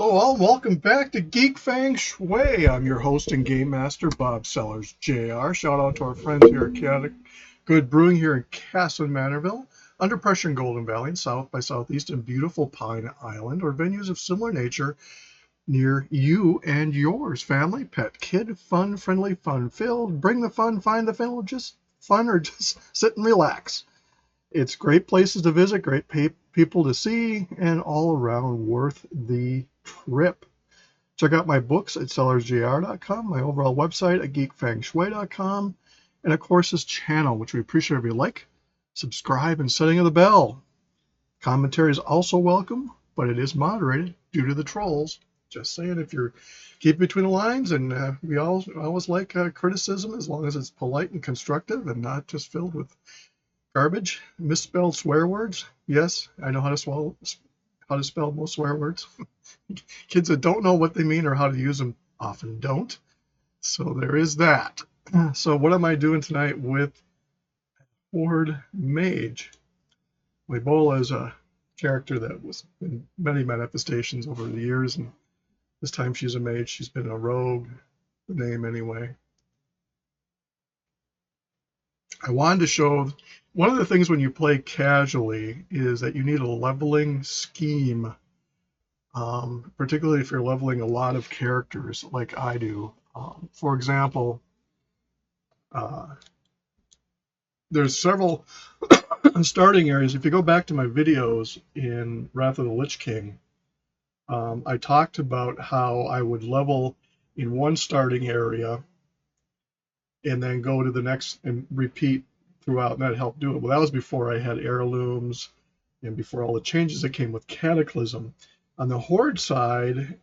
Hello all, welcome back to Geek Feng Shui. I'm your host and game master, Bob Sellers, Jr. Shout out to our friends here at Cata, Good Brewing here in Castle Manorville, Under Pressure in Golden Valley, and South by Southeast in beautiful Pine Island, or venues of similar nature near you and yours. Family, pet, kid, fun, friendly, fun-filled. Bring the fun, find the fun, just fun, or just sit and relax. It's great places to visit, great people to see, and all around worth the trip. Check out my books at sellersjr.com, my overall website at geekfengshui.com, and of course this channel, which we appreciate if you like, subscribe, and setting of the bell. Commentary is also welcome, but it is moderated due to the trolls. Just saying, if you're keep between the lines, and we always like criticism as long as it's polite and constructive and not just filled with garbage, misspelled swear words. Yes, I know how to spell most swear words. Kids that don't know what they mean or how to use them often don't. So there is that. So what am I doing tonight with Horde Mage? Webola is a character that was in many manifestations over the years, and this time she's a mage. She's been a rogue, the name anyway. I wanted to show one of the things when you play casually is that you need a leveling scheme, particularly if you're leveling a lot of characters like I do. For example, there's several starting areas. If you go back to my videos in Wrath of the Lich King, I talked about how I would level in one starting area and then go to the next and repeat throughout, and that helped do it. Well, that was before I had heirlooms and before all the changes that came with Cataclysm. On the Horde side,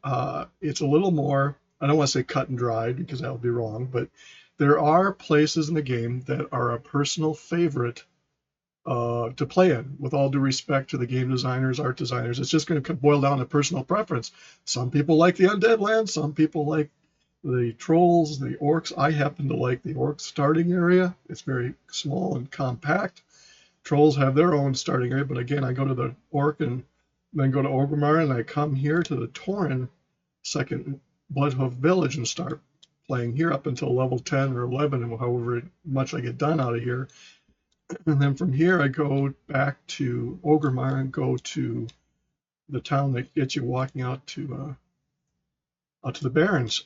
it's a little more, I don't want to say cut and dried because that would be wrong, but there are places in the game that are a personal favorite to play in. With all due respect to the game designers, art designers, it's just going to boil down to personal preference. Some people like the Undead Land, some people like the trolls, the orcs. I happen to like the orc starting area. It's very small and compact. Trolls have their own starting area, but again, I go to the orc and then go to Orgrimmar, and I come here to the Tauren second Bloodhoof Village and start playing here up until level 10 or 11, and however much I get done out of here. And then from here, I go back to Orgrimmar and go to the town that gets you walking out to the Barrens.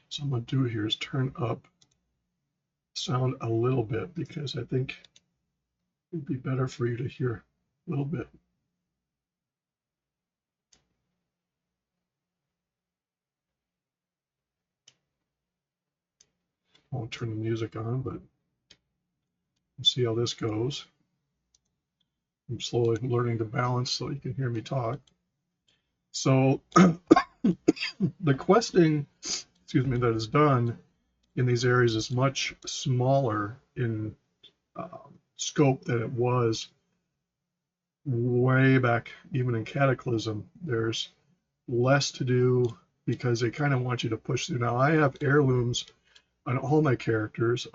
So I'm going to do here is turn up sound a little bit because I think it would be better for you to hear a little bit. I won't turn the music on, but we'll see how this goes. I'm slowly learning to balance so you can hear me talk. So the questing, that is done in these areas is much smaller in scope than it was way back, even in Cataclysm. There's less to do because they kind of want you to push through. Now, I have heirlooms on all my characters.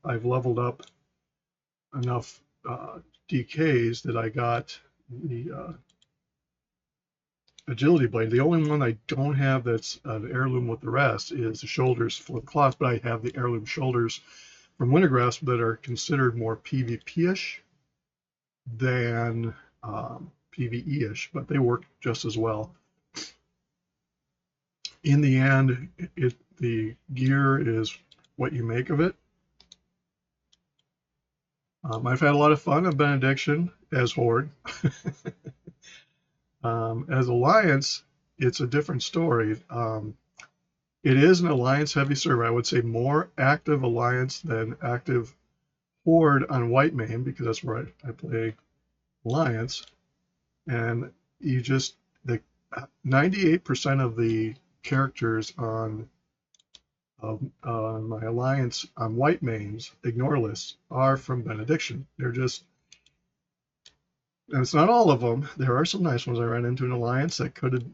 I've leveled up enough DKs that I got the agility blade. The only one I don't have that's an heirloom with the rest is the shoulders for the cloth, but I have the heirloom shoulders from Wintergrasp that are considered more PvP-ish than PvE-ish, but they work just as well. In the end, the gear is what you make of it. I've had a lot of fun at Benediction as Horde. As Alliance, it's a different story. It is an Alliance-heavy server. I would say more active Alliance than active Horde on Whitemane, because that's where I play Alliance. And you just, the 98% of the characters on my Alliance on Whitemane's ignore lists are from Benediction. They're just, and it's not all of them. There are some nice ones. I ran into an Alliance that could have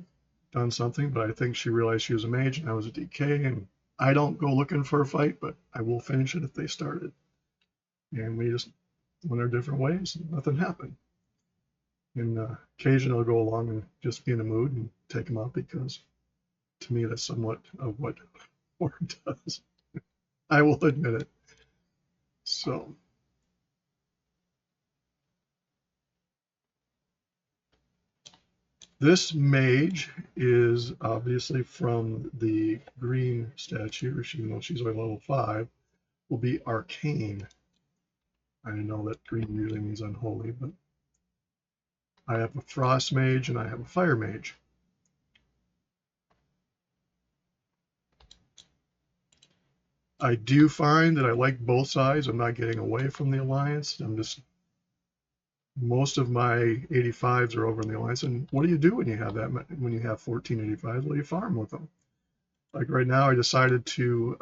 done something, but I think she realized she was a mage and I was a DK, and I don't go looking for a fight, but I will finish it if they started. And we just went our different ways and nothing happened. And occasionally I'll go along and just be in a mood and take them out because to me that's somewhat of what Horde does. I will admit it. So this mage is obviously from the green statue, even though she's only level 5, will be arcane. I know that green usually means unholy, but I have a frost mage and I have a fire mage. I do find that I like both sides. I'm not getting away from the alliance. Most of my 85s are over in the alliance. And what do you do when you have that? When you have 14 85s? Well, you farm with them. Like right now, I decided to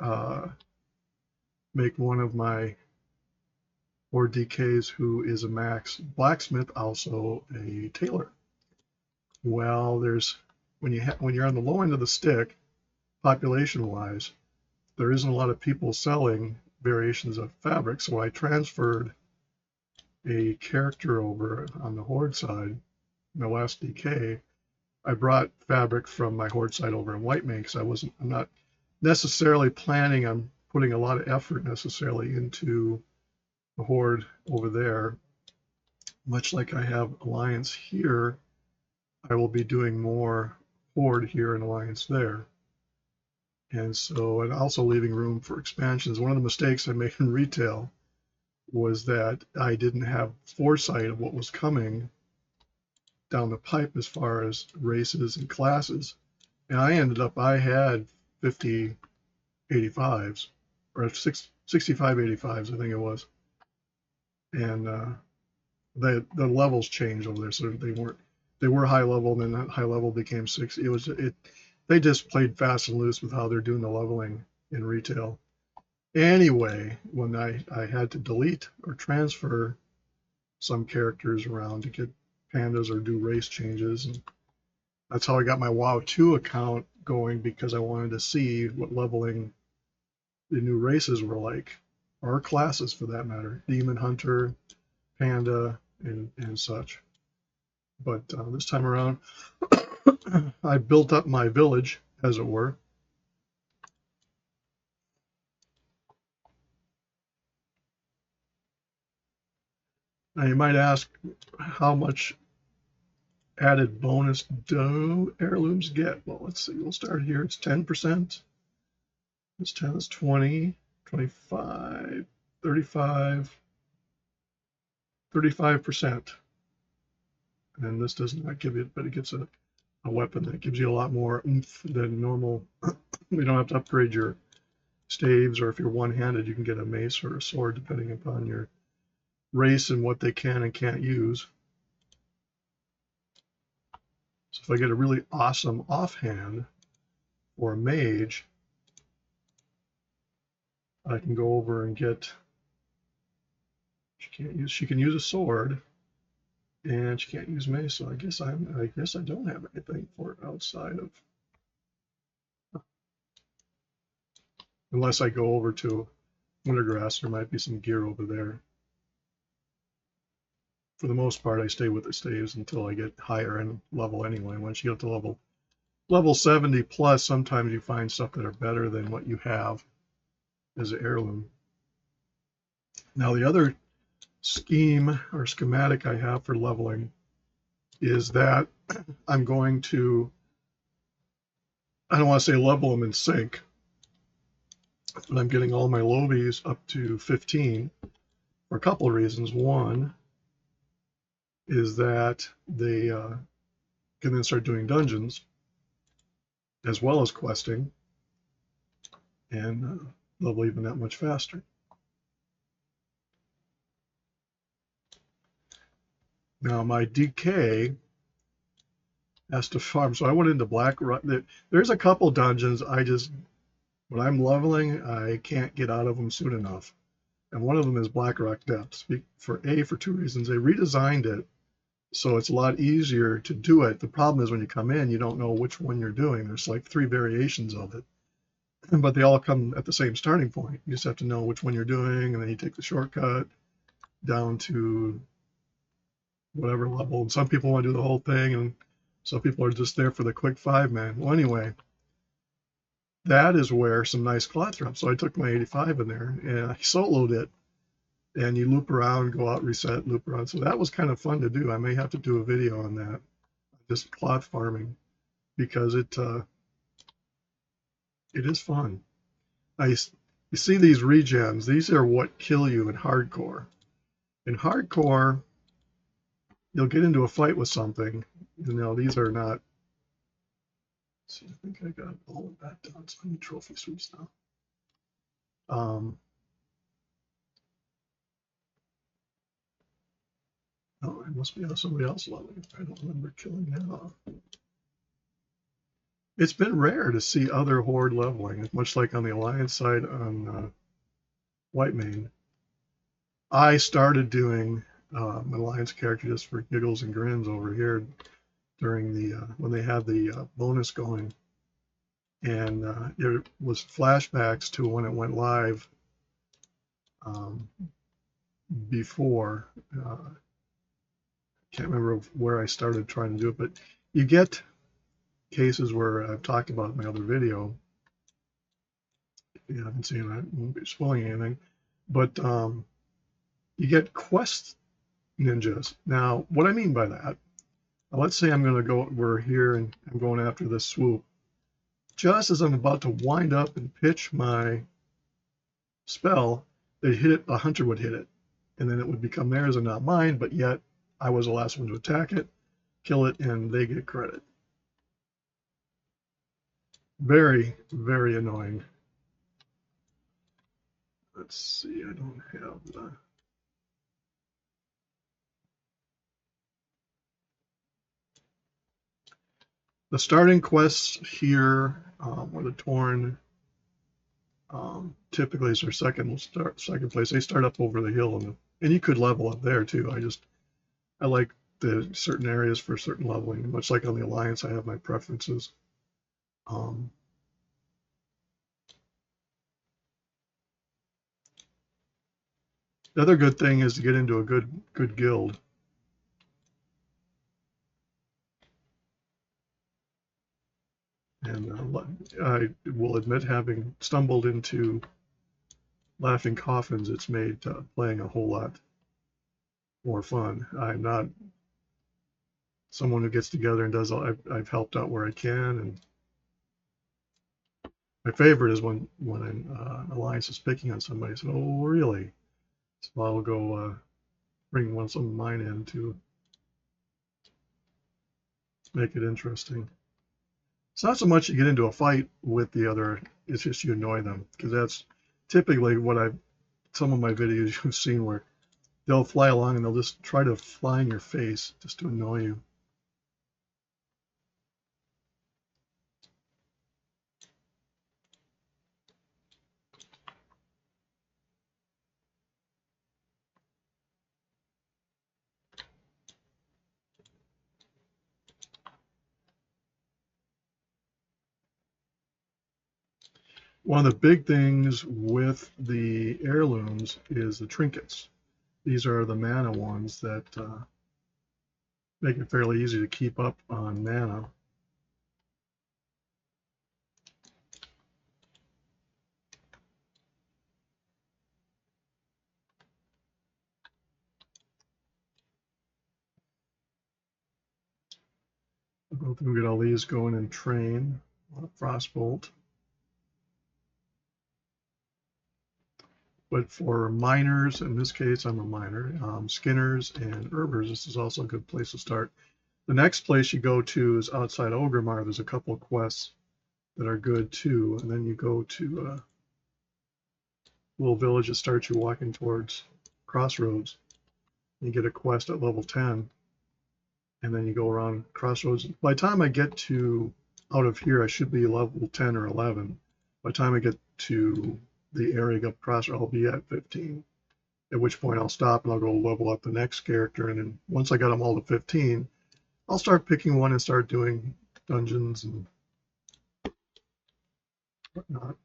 make one of my Horde DKs who is a max blacksmith, also a tailor. Well, when you're on the low end of the stick, population-wise, there isn't a lot of people selling variations of fabric, so I transferred a character over on the Horde side. My last DK, I brought fabric from my Horde side over in White Mage because I'm not necessarily planning on putting a lot of effort necessarily into the Horde over there. Much like I have Alliance here, I will be doing more Horde here and Alliance there. And also leaving room for expansions. One of the mistakes I made in retail was that I didn't have foresight of what was coming down the pipe as far as races and classes. And I had 50 85s, or 65 85s, I think it was. And the levels changed over there, so they were high level, and then that high level became 60. They just played fast and loose with how they're doing the leveling in retail. Anyway, when I had to delete or transfer some characters around to get pandas or do race changes, and that's how I got my WoW 2 account going, because I wanted to see what leveling the new races were like, or classes for that matter, demon hunter, panda, and such. But this time around, I built up my village, as it were. Now you might ask, how much added bonus do heirlooms get? Well, let's see. We'll start here. It's 10%. It's 10, it's 20, 25, 35, 35%. And this does not give it, but it gives a weapon that gives you a lot more oomph than normal. You don't have to upgrade your staves, or if you're one-handed, you can get a mace or a sword depending upon your race and what they can and can't use. So if I get a really awesome offhand or a mage, I can go over and get, she can use a sword, and she can't use mace, so I guess I don't have anything for it outside of, unless I go over to Wintergrass, there might be some gear over there. For the most part, I stay with the staves until I get higher in level anyway. Once you get to level 70 plus, sometimes you find stuff that are better than what you have as an heirloom. Now the other scheme or schematic I have for leveling is that I'm going to, I don't want to say level them in sync, but I'm getting all my lobies up to 15 for a couple of reasons. One is that they can then start doing dungeons as well as questing, and level even that much faster. Now my DK has to farm, so I went into Black Rock. There's a couple dungeons when I'm leveling, I can't get out of them soon enough. And one of them is Black Rock Depths. For two reasons. They redesigned it so it's a lot easier to do it. The problem is when you come in, you don't know which one you're doing. There's like 3 variations of it, but they all come at the same starting point. You just have to know which one you're doing, and then you take the shortcut down to whatever level. And some people want to do the whole thing, and some people are just there for the quick 5-man. Well, anyway, that is where some nice clats are up. So I took my 85 in there and I soloed it. And you loop around, go out, reset, loop around. So that was kind of fun to do. I may have to do a video on that, just clot farming, because it is fun. You see these regens. These are what kill you in hardcore. In hardcore, you'll get into a fight with something. You know, these are not. Let's see, I think I got all of that done. So I need trophy sweeps now. Oh, I must be on somebody else leveling. I don't remember killing that off. It's been rare to see other Horde leveling, much like on the Alliance side on Whitemane. I started doing an Alliance character just for giggles and grins over here during the when they had the bonus going, and it was flashbacks to when it went live before. Can't remember where I started trying to do it, but you get cases where I've talked about in my other video. If you haven't seen it, I won't be spoiling anything, but you get quest ninjas. Now, what I mean by that, let's say I'm going to go, we're here and I'm going after this swoop. Just as I'm about to wind up and pitch my spell, they hit it, the hunter would hit it, and then it would become theirs and not mine, but yet I was the last one to attack it, kill it, and they get credit. Very, very annoying. Let's see, I don't have the starting quests here, or the Torn, typically is their second place. They start up over the hill, and you could level up there too. I like the certain areas for certain leveling. Much like on the Alliance, I have my preferences. The other good thing is to get into a good guild. And I will admit, having stumbled into Laughing Coffins, it's made playing a whole lot more fun. I'm not someone who gets together and does all. I've helped out where I can, and my favorite is when an alliance is picking on somebody. So, oh, really? So I'll go bring some of mine in to make it interesting. It's not so much you get into a fight with the other, it's just you annoy them, because that's typically what some of my videos you've seen where they'll fly along and they'll just try to fly in your face just to annoy you. One of the big things with the heirlooms is the trinkets. These are the mana ones that make it fairly easy to keep up on mana. I'll go through and get all these going and train. Frostbolt. But for miners, in this case, I'm a miner, skinners and herbers, this is also a good place to start. The next place you go to is outside Ogremar. There's a couple of quests that are good too. And then you go to a little village that starts you walking towards Crossroads. You get a quest at level 10. And then you go around Crossroads. By the time I get to out of here, I should be level 10 or 11. By the time I get to the area up Crossroads, I'll be at 15. At which point I'll stop and I'll go level up the next character. And then once I got them all to 15, I'll start picking one and start doing dungeons and whatnot.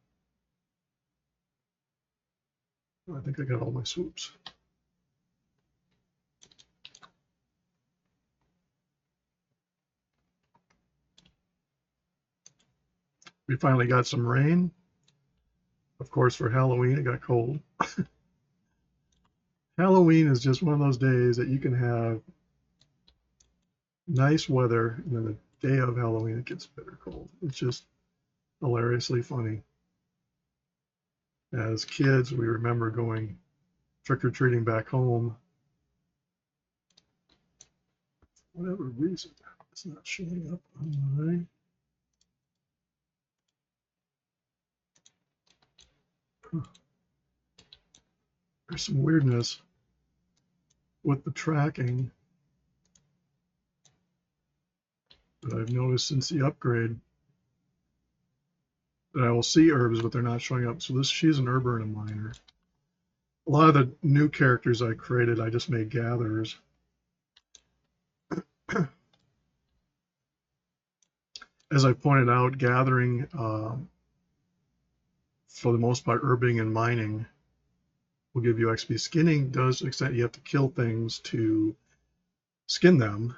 I think I got all my swoops. We finally got some rain. Of course, for Halloween, it got cold. Halloween is just one of those days that you can have nice weather, and then the day of Halloween, it gets bitter cold. It's just hilariously funny. As kids, we remember going trick-or-treating back home. For whatever reason, it's not showing up online. There's some weirdness with the tracking that I've noticed since the upgrade, that I will see herbs, but they're not showing up. So she's an herber and a miner. A lot of the new characters I created, I just made gatherers. As I pointed out, gathering, for the most part, herbing and mining will give you XP. Skinning does extend, you have to kill things to skin them.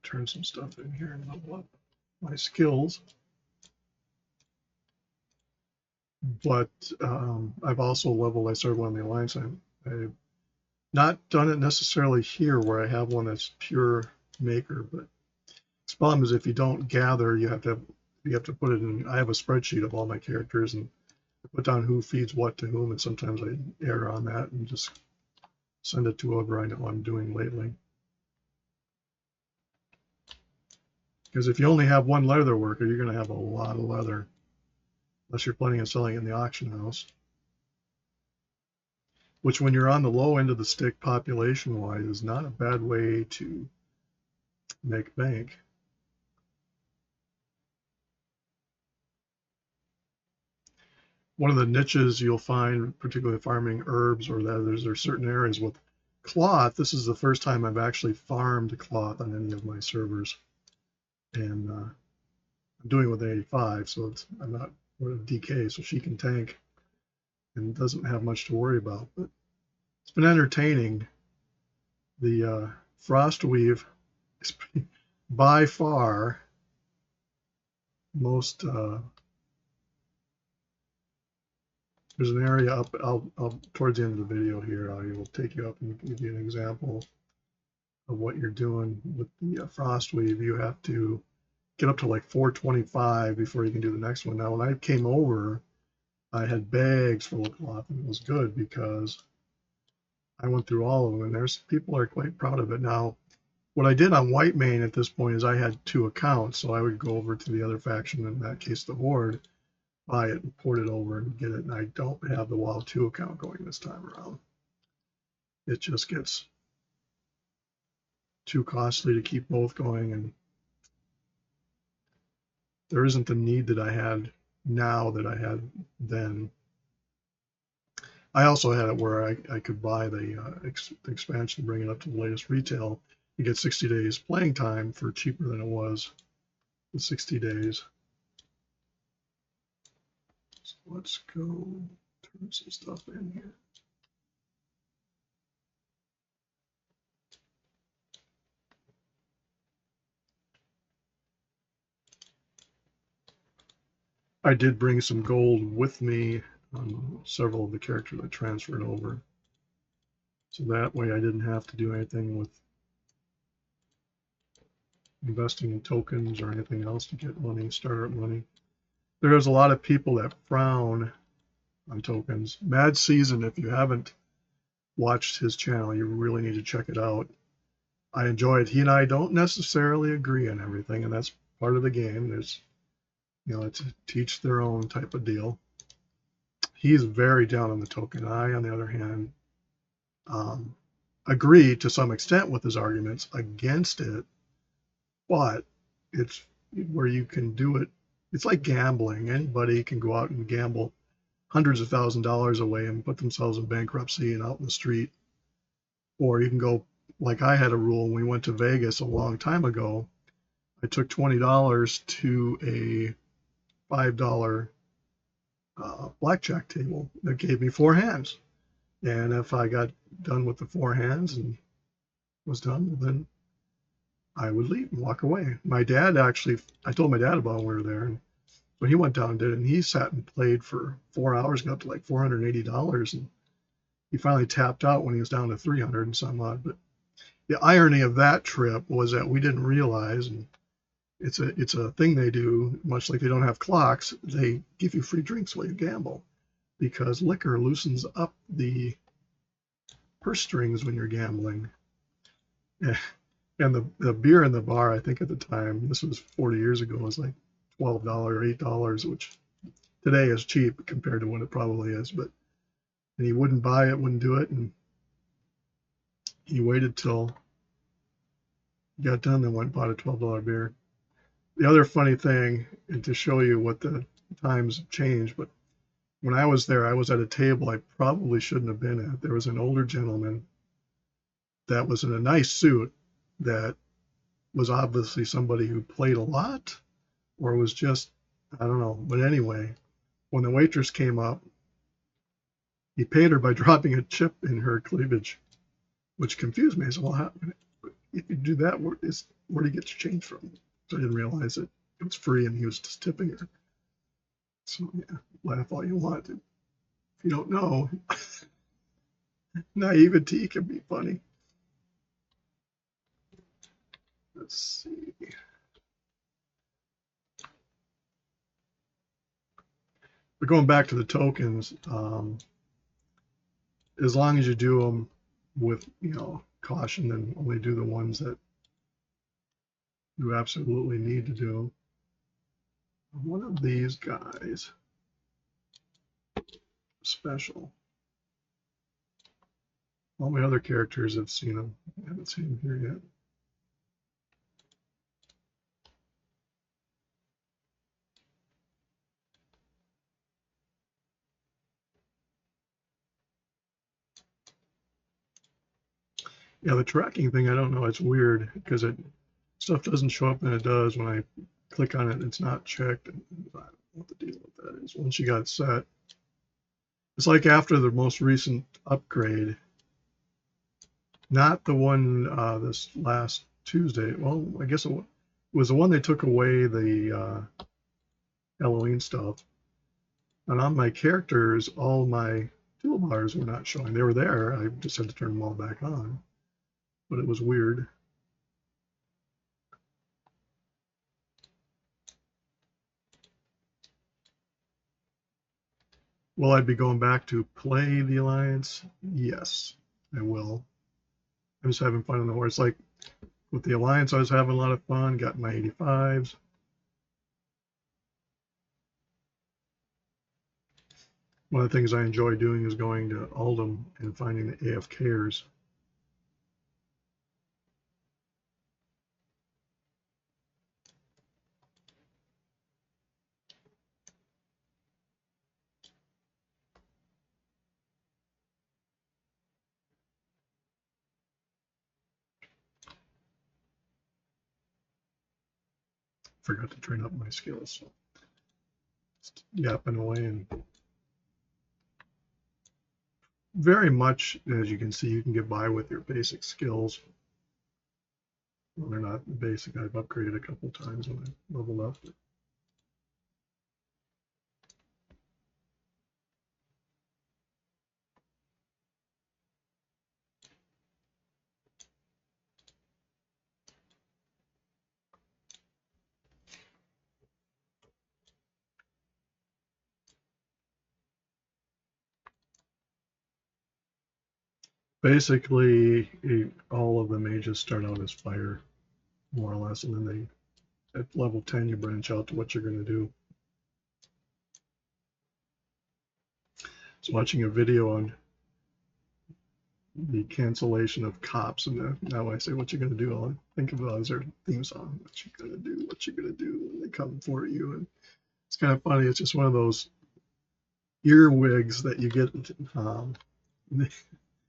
Turn some stuff in here and level up my skills. But I've also leveled, I started one in the Alliance. I've not done it necessarily here where I have one that's pure maker, but the problem is if you don't gather, you have to put it in. I have a spreadsheet of all my characters and put down who feeds what to whom, and sometimes I err on that and just send it to whoever I know I'm doing lately. Because if you only have one leather worker, you're going to have a lot of leather, unless you're planning on selling it in the auction house. Which, when you're on the low end of the stick population-wise, is not a bad way to make bank. One of the niches you'll find, particularly farming herbs or leathers, there's certain areas with cloth. This is the first time I've actually farmed cloth on any of my servers. And I'm doing it with 85, so I'm not with DK, so she can tank and doesn't have much to worry about. But it's been entertaining. The Frostweave is by far most. There's an area up. I'll towards the end of the video here. I will take you up and give you an example of what you're doing with the Frostweave. You have to get up to like 425 before you can do the next one. Now, when I came over, I had bags full of cloth, and it was good because I went through all of them, and there's people are quite proud of it. Now, what I did on White Mane at this point is I had 2 accounts, so I would go over to the other faction, in that case the Horde, buy it and port it over and get it, and I don't have the WoW 2 account going this time around. It just gets too costly to keep both going, and there isn't the need that I had now that I had then. I also had it where I could buy the expansion, bring it up to the latest retail. You get 60 days playing time for cheaper than it was the 60 days. So let's go turn some stuff in here. I did bring some gold with me on several of the characters I transferred over. So that way I didn't have to do anything with investing in tokens or anything else to get money, startup money. There's a lot of people that frown on tokens. Mad Season, if you haven't watched his channel, you really need to check it out. I enjoy it. He and I don't necessarily agree on everything, and that's part of the game. There's, it's a teach their own type of deal. He's very down on the token. I, on the other hand, agree to some extent with his arguments against it, but it's where you can do it. It's like gambling. Anybody can go out and gamble hundreds of $1,000s away and put themselves in bankruptcy and out in the street. Or you can go, like I had a rule when we went to Vegas a long time ago. I took $20 to a $5 blackjack table that gave me 4 hands. And if I got done with the 4 hands and was done, then I would leave and walk away. My dad actually, I told my dad about when we were there, and so he went down and did it, and he sat and played for 4 hours, got up to like $480, and he finally tapped out when he was down to 300 and some odd. But the irony of that trip was that we didn't realize, and it's a thing they do, much like they don't have clocks, they give you free drinks while you gamble, because liquor loosens up the purse strings when you're gambling. And the beer in the bar, I think at the time, this was 40 years ago, was like $12 or $8, which today is cheap compared to what it probably is. But and he wouldn't buy it, wouldn't do it, and he waited till he got done, then went and bought a $12 beer. The other funny thing, and to show you what the times have changed, but when I was there, I was at a table I probably shouldn't have been at. There was an older gentleman that was in a nice suit that was obviously somebody who played a lot or was just, I don't know. But anyway, when the waitress came up, he paid her by dropping a chip in her cleavage, which confused me. I said, well, if you do that, where do you get your change from? So I didn't realize it was free and he was just tipping her. So yeah, laugh all you want. If you don't know, naivety can be funny. Let's see. But going back to the tokens, as long as you do them with, caution, and only do the ones that you absolutely need to do. One of these guys, special. All my other characters have seen them. I haven't seen them here yet. Yeah, the tracking thing, I don't know. It's weird because stuff doesn't show up and it does when I click on it. It's not checked. And I don't know what the deal with that is. Once you got it set, it's like after the most recent upgrade, not the one this last Tuesday. Well, I guess it was the one they took away the Halloween stuff. And on my characters, all my toolbars were not showing. They were there. I just had to turn them all back on. But it was weird. Will I be going back to play the Alliance? Yes, I will. I was having fun on the horse. Like with the Alliance, I was having a lot of fun. Got my 85s. One of the things I enjoy doing is going to Uldum and finding the AFKers. Forgot to train up my skills. So just yapping away, and very much, as you can see, you can get by with your basic skills. Well, they're not basic. I've upgraded a couple times when I leveled up. Basically, all of the mages start out as fire, more or less, and then at level 10, you branch out to what you're going to do. I was watching a video on the cancellation of cops, and now I say, what you going to do? All I think about is their theme song. What you going to do? What you going to do when they come for you? And it's kind of funny. It's just one of those earwigs that you get.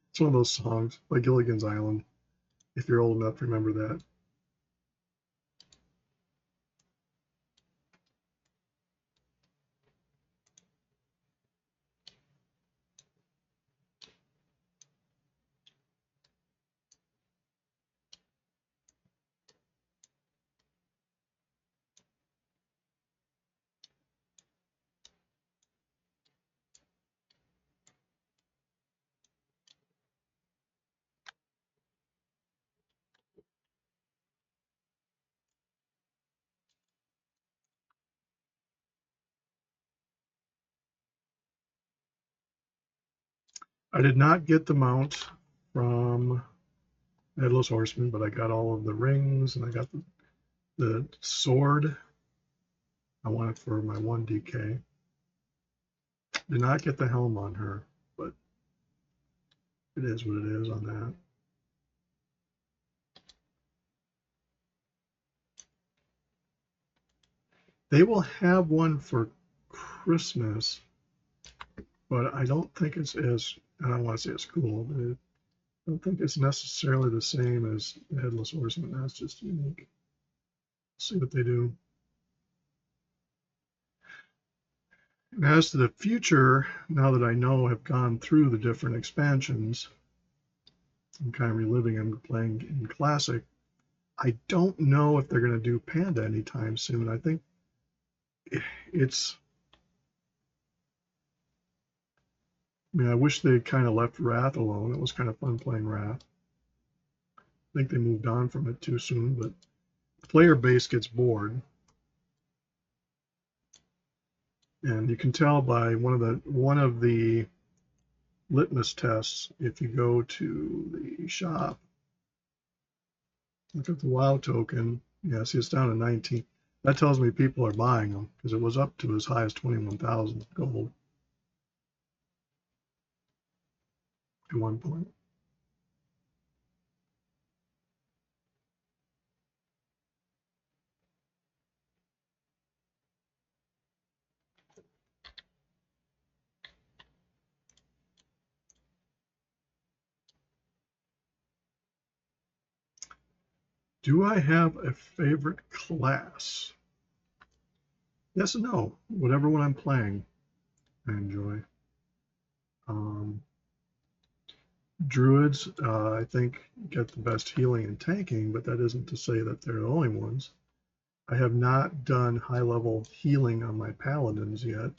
It's one of those songs by Gilligan's Island, if you're old enough to remember that. I did not get the mount from Headless Horseman, but I got all of the rings and I got the sword. I want it for my 1 DK. Did not get the helm on her, but it is what it is on that. They will have one for Christmas, but I don't think it's as, I don't want to say it's cool, but I don't think it's necessarily the same as the Headless Horseman. That's just unique. See what they do. And as to the future, now that I know I've gone through the different expansions, I'm kind of reliving and playing in Classic. I don't know if they're going to do Panda anytime soon. I think it's, I mean, I wish they kind of left Wrath alone. It was kind of fun playing Wrath. I think they moved on from it too soon, but the player base gets bored. And you can tell by one of the litmus tests, if you go to the shop, look at the WoW token. Yeah, see, it's down to 19. That tells me people are buying them because it was up to as high as 21,000 gold at one point. Do I have a favorite class? Yes and no. Whatever one I'm playing, I enjoy. Druids, I think, get the best healing and tanking, but that isn't to say that they're the only ones. I have not done high-level healing on my paladins yet.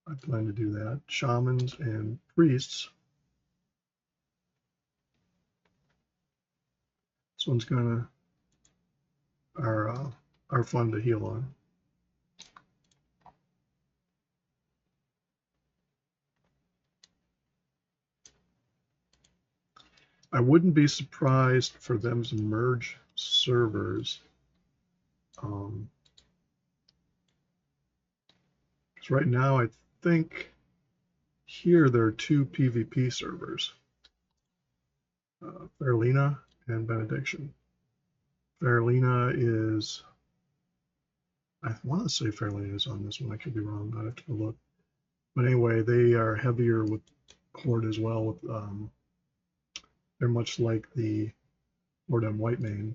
I plan to do that. Shamans and priests. This one's are fun to heal on. I wouldn't be surprised for them to merge servers. Because right now, I think here there are 2 PvP servers, Fairlina and Benediction. Fairlina is, I want to say Fairlina is on this one. I could be wrong. I'd have to look. But anyway, they are heavier with Horde as well. With they're much like the Horde on Whitemane.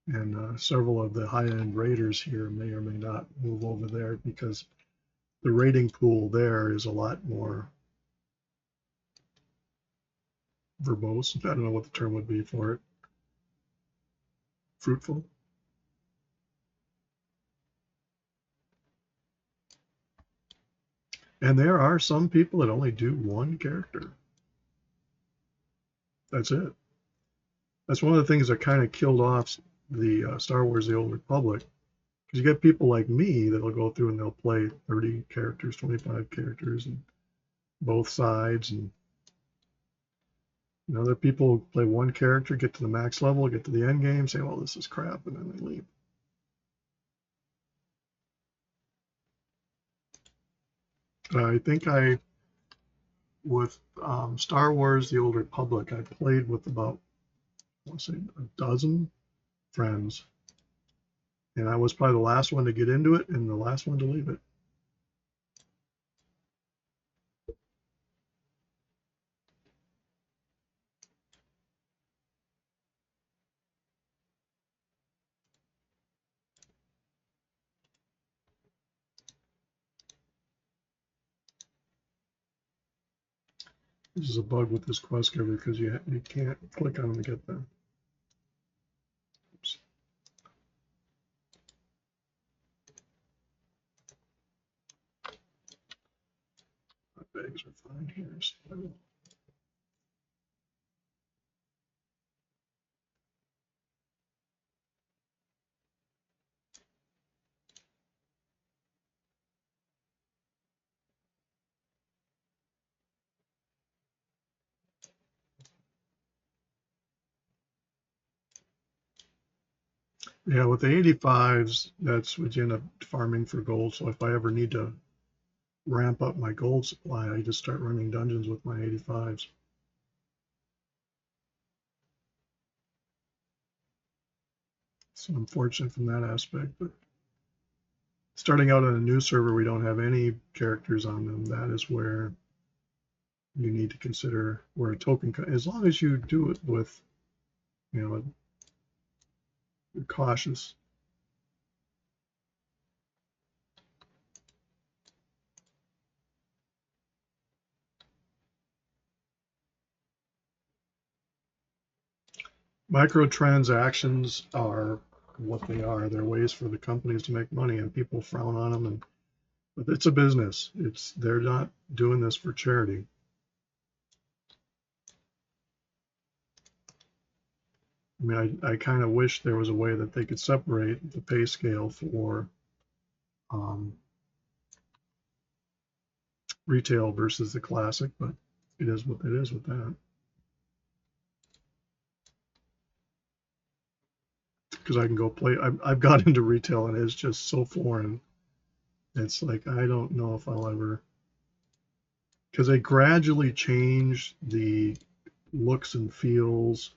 And several of the high-end raiders here may or may not move over there because the raiding pool there is a lot more verbose. I don't know what the term would be for it. Fruitful. And there are some people that only do 1 character. That's it. That's one of the things that kind of killed off the Star Wars: The Old Republic. Because you get people like me that'll go through and they'll play 30 characters, 25 characters, and both sides. And other people play 1 character, get to the max level, get to the end game, say, "Well, this is crap," and then they leave. I think with Star Wars: The Old Republic, I played with about, I want to say, a dozen friends. And I was probably the last one to get into it and the last one to leave it. This is a bug with this quest giver because you can't click on them to get them. Oops. My bags are fine here. So Yeah, with the 85s, that's what you end up farming for gold. So if I ever need to ramp up my gold supply, I just start running dungeons with my 85s. So I'm fortunate from that aspect. But starting out on a new server, we don't have any characters on them. That is where you need to consider where a token, as long as you do it with, you know, you're cautious. Microtransactions are what they are. They're ways for the companies to make money, and people frown on them. But it's a business. They're not doing this for charity. I mean, I kind of wish there was a way that they could separate the pay scale for retail versus the classic, but it is what it is with that. Because I can go play. I've got into retail and it's just so foreign. It's like I don't know if I'll ever, because they gradually change the looks and feels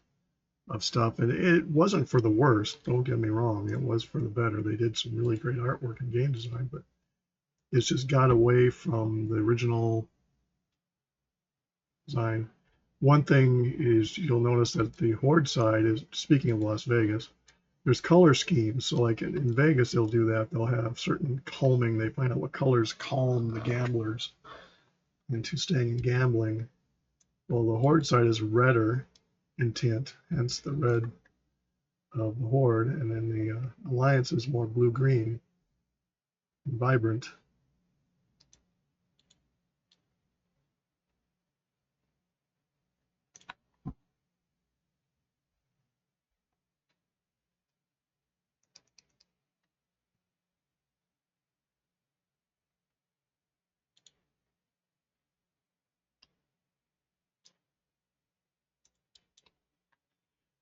of stuff, and it wasn't for the worst. Don't get me wrong; it was for the better. They did some really great artwork and game design, but it's just got away from the original design. One thing is you'll notice that the Horde side is, speaking of Las Vegas, there's color schemes. So like in Vegas, they'll do that. They'll have certain calming. They find out what colors calm the gamblers into staying in gambling. Well, the Horde side is redder in tint, hence the red of the Horde, and then the Alliance is more blue-green and vibrant.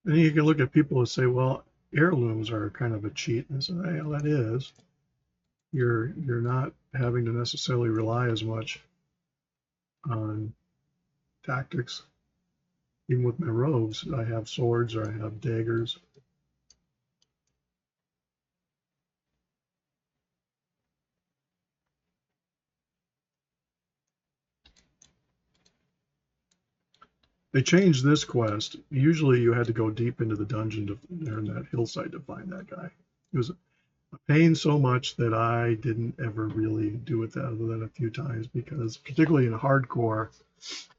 And you can look at people who say, well, heirlooms are kind of a cheat. And I say, well, that is. You're not having to necessarily rely as much on tactics. Even with my rogues, I have swords or I have daggers. They changed this quest. Usually you had to go deep into the dungeon to there in that hillside to find that guy. It was a pain so much that I didn't ever really do it other than a few times, because particularly in hardcore,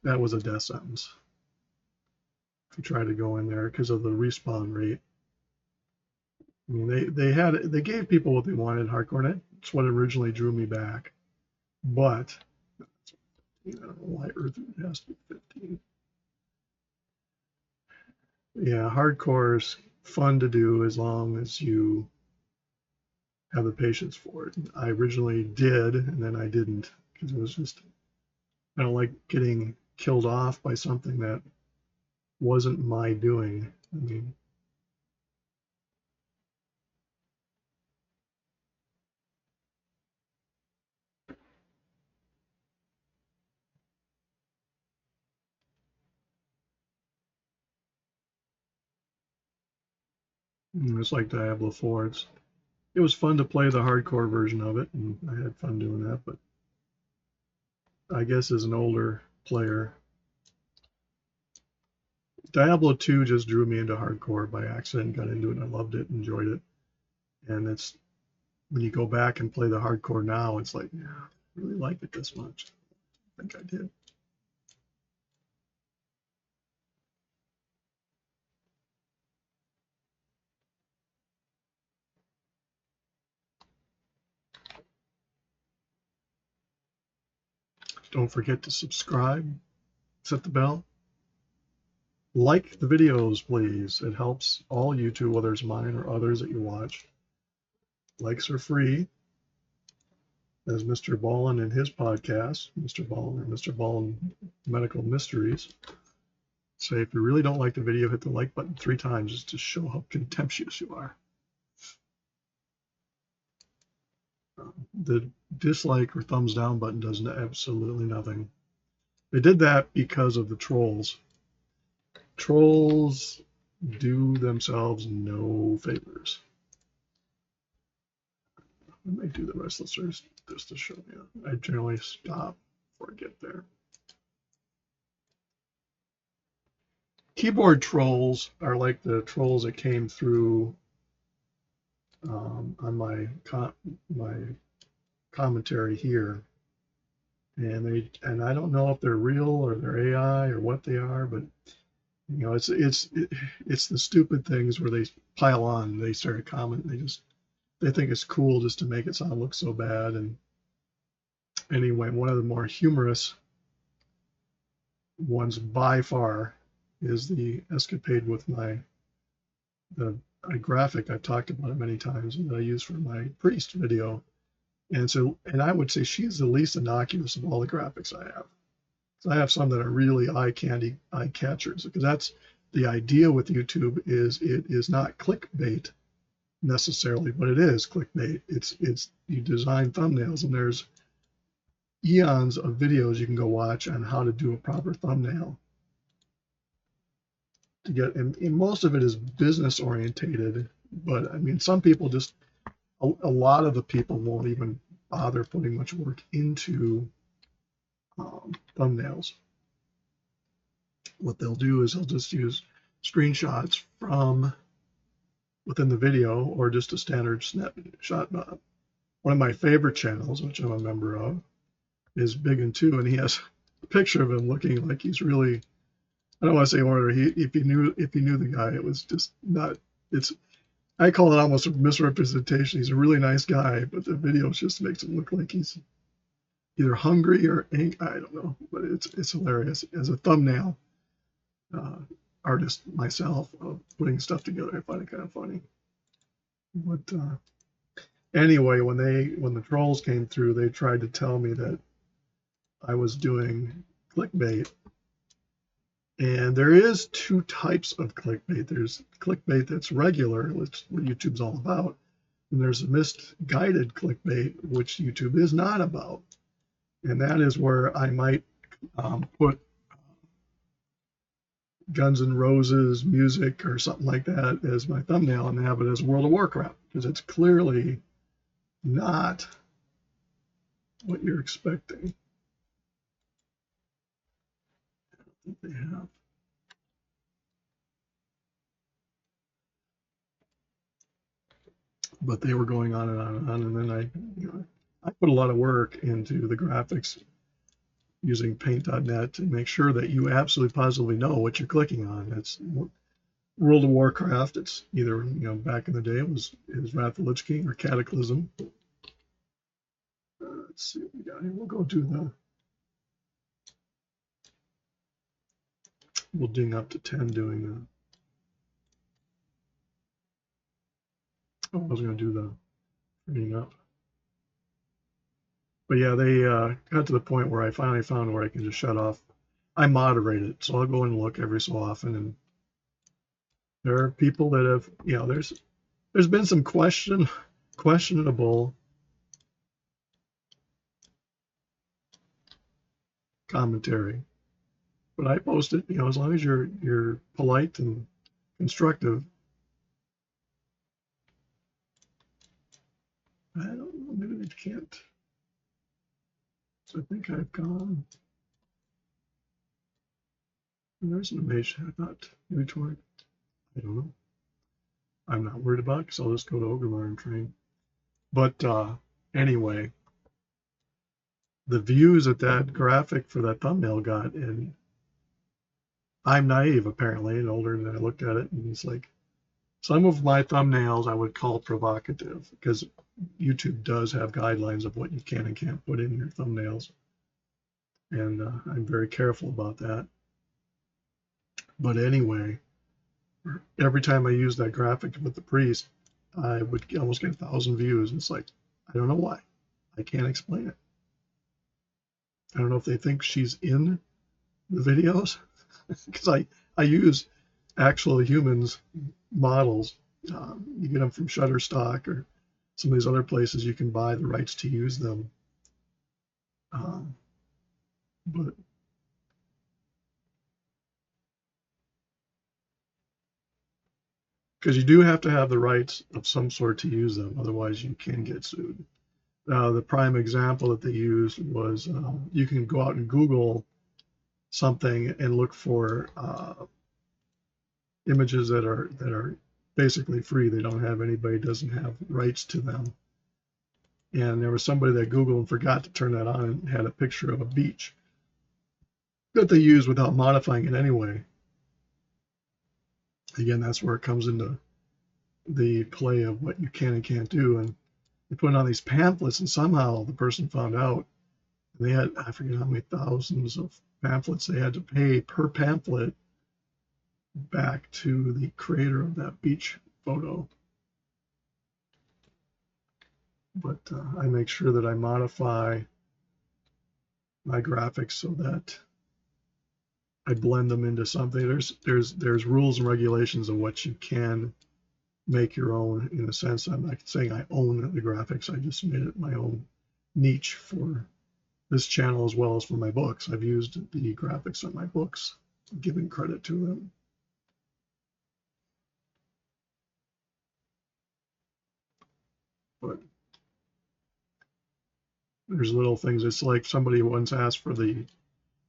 that was a death sentence to try to go in there because of the respawn rate. I mean, they gave people what they wanted in hardcore, and that's what originally drew me back. But you know, why Earth has to be 15. Yeah, hardcore is fun to do as long as you have the patience for it. I originally did, and then I didn't, because it was just, I don't like getting killed off by something that wasn't my doing. I mean, it's like Diablo 4. It was fun to play the hardcore version of it, and I had fun doing that, but I guess as an older player, Diablo 2 just drew me into hardcore by accident, got into it, and I loved it, enjoyed it. And it's when you go back and play the hardcore now, it's like, yeah, I really like it this much. I think I did. Don't forget to subscribe, set the bell. Like the videos, please. It helps all YouTube, whether it's mine or others that you watch. Likes are free. As Mr. Ballin in his podcast, Mr. Ballin Medical Mysteries, say if you really don't like the video, hit the like button 3 times just to show how contemptuous you are. The dislike or thumbs down button does absolutely nothing. They did that because of the trolls. Trolls do themselves no favors. I might do the restless search just to show you. I generally stop before I get there. Keyboard trolls are like the trolls that came through on my commentary here, and I don't know if they're real or they're AI or what they are, but you know, it's the stupid things where they pile on. They start a comment. They think it's cool just to make it sound look so bad. And anyway, one of the more humorous ones by far is the escapade with the graphic. I've talked about it many times that I use for my priest video. And I would say she's the least innocuous of all the graphics I have. So I have some that are really eye catchers, because that's the idea with YouTube. Is it is not clickbait necessarily, but it is clickbait. It's you design thumbnails, and there's eons of videos you can go watch on how to do a proper thumbnail to get, and most of it is business orientated, but I mean, some people just, a lot of the people won't even bother putting much work into thumbnails. What they'll do is they'll just use screenshots from within the video, or just a standard snapshot. One of my favorite channels, which I'm a member of, is Big and Two, and he has a picture of him looking like he's really, I don't want to say order. If you knew the guy, it was just not. I call it almost a misrepresentation. He's a really nice guy, but the video just makes him look like he's either hungry or angry. I don't know, but it's hilarious. As a thumbnail artist myself, of putting stuff together, I find it kind of funny. But anyway, when the trolls came through, they tried to tell me that I was doing clickbait. And there is two types of clickbait. There's clickbait that's regular, which what YouTube's all about. And there's a misguided clickbait, which YouTube is not about. And that is where I might put Guns N' Roses music or something like that as my thumbnail and have it as World of Warcraft, because it's clearly not what you're expecting. I don't think they have. But they were going on and on and on, and then I put a lot of work into the graphics using paint.net to make sure that you absolutely positively know what you're clicking on. It's World of Warcraft. It's either, back in the day it was Wrath of the Lich King or Cataclysm. Let's see what we got here. We'll go to we'll ding up to 10 doing the, I was going to do the turning up. But yeah, they got to the point where I finally found where I can just shut off. I moderate it, so I'll go and look every so often. And there are people that have, there's been some questionable commentary, but I post it. As long as you're polite and constructive. I don't know. Maybe they can't. So I think I've gone. There's an Mage. I thought maybe toward. I don't know. I'm not worried about it, because I'll just go to Ogre and train. But anyway, the views that graphic for that thumbnail got, and I'm naive apparently and older, and I looked at it and it's like, some of my thumbnails I would call provocative, because YouTube does have guidelines of what you can and can't put in your thumbnails. And I'm very careful about that. But anyway, every time I use that graphic with the priest, I would almost get 1,000 views. It's like, I don't know why. I can't explain it. I don't know if they think she's in the videos, because I use actual humans models. You get them from Shutterstock or some of these other places you can buy the rights to use them. But because you do have to have the rights of some sort to use them, otherwise you can get sued. The prime example that they used was you can go out and Google something and look for images that are basically free. They don't have anybody doesn't have rights to them. And there was somebody that Googled and forgot to turn that on and had a picture of a beach that they used without modifying it anyway. Again, that's where it comes into the play of what you can and can't do. And they put on these pamphlets, and somehow the person found out. And they had, I forget how many thousands of pamphlets they had to pay per pamphlet back to the creator of that beach photo. But I make sure that I modify my graphics so that I blend them into something. There's rules and regulations of what you can make your own. In a sense, I'm not saying I own the graphics. I just made it my own niche for this channel as well as for my books. I've used the graphics on my books, giving credit to them. But there's little things. It's like somebody once asked for the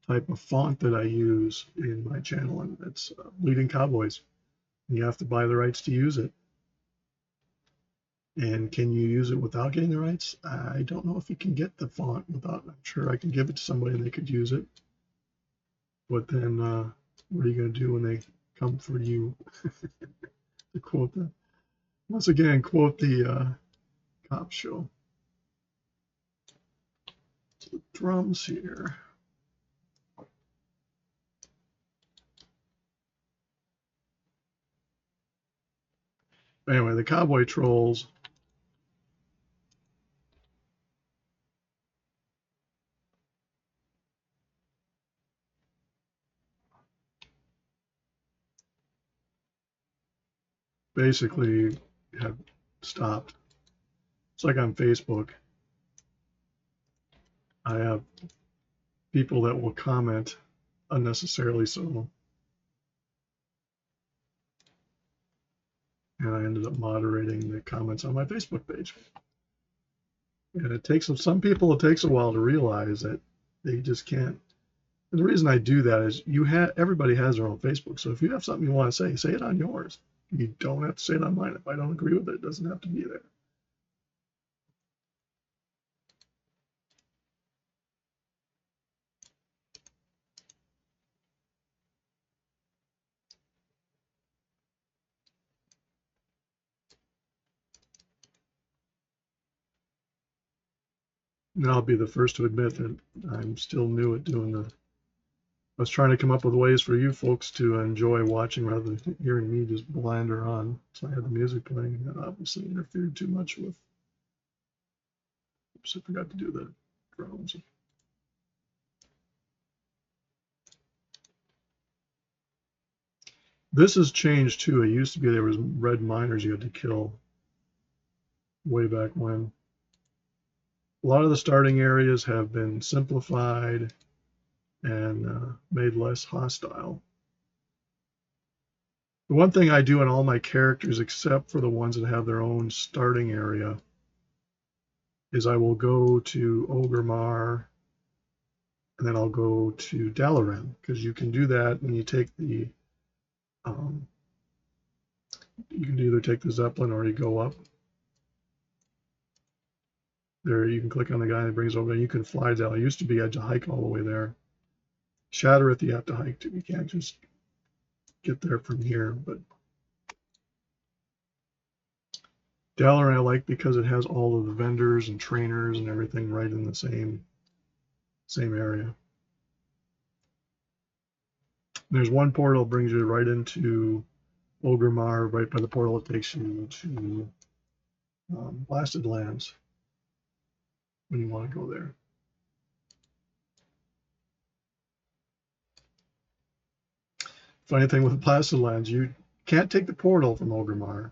type of font that I use in my channel, and it's Bleeding Cowboys. You have to buy the rights to use it. And can you use it without getting the rights? I don't know if you can get the font without. I'm sure I can give it to somebody and they could use it. But then what are you going to do when they come for you? To quote that. Once again, quote the cop show. So drums here. Anyway, the cowboy trolls. Basically have stopped. It's like on Facebook. I have people that will comment unnecessarily so. And I ended up moderating the comments on my Facebook page. And it takes some people, it takes a while to realize that they just can't. And the reason I do that is everybody has their own Facebook. So if you have something you want to say it on yours. You don't have to say it on mine. If I don't agree with it, it doesn't have to be there. And I'll be the first to admit that I'm still new at doing the. I was trying to come up with ways for you folks to enjoy watching rather than hearing me just blander on. So I had the music playing, and that obviously interfered too much with. Oops, I forgot to do the drums. This has changed too. It used to be there was red miners you had to kill way back when. A lot of the starting areas have been simplified and made less hostile. The one thing I do in all my characters, except for the ones that have their own starting area, is I will go to Orgrimmar and then I'll go to Dalaran, because you can do that when you take the you can either take the Zeppelin or you go up. There, you can click on the guy that brings over there. You can fly down. It used to be I had to hike all the way there. Shattereth, you have to hike to. You can't just get there from here. But Dalaran I like because it has all of the vendors and trainers and everything right in the same area. There's one portal that brings you right into Orgrimmar. Right by the portal, it takes you to Blasted Lands when you want to go there. Funny thing with Blasted Lands, you can't take the portal from Orgrimmar.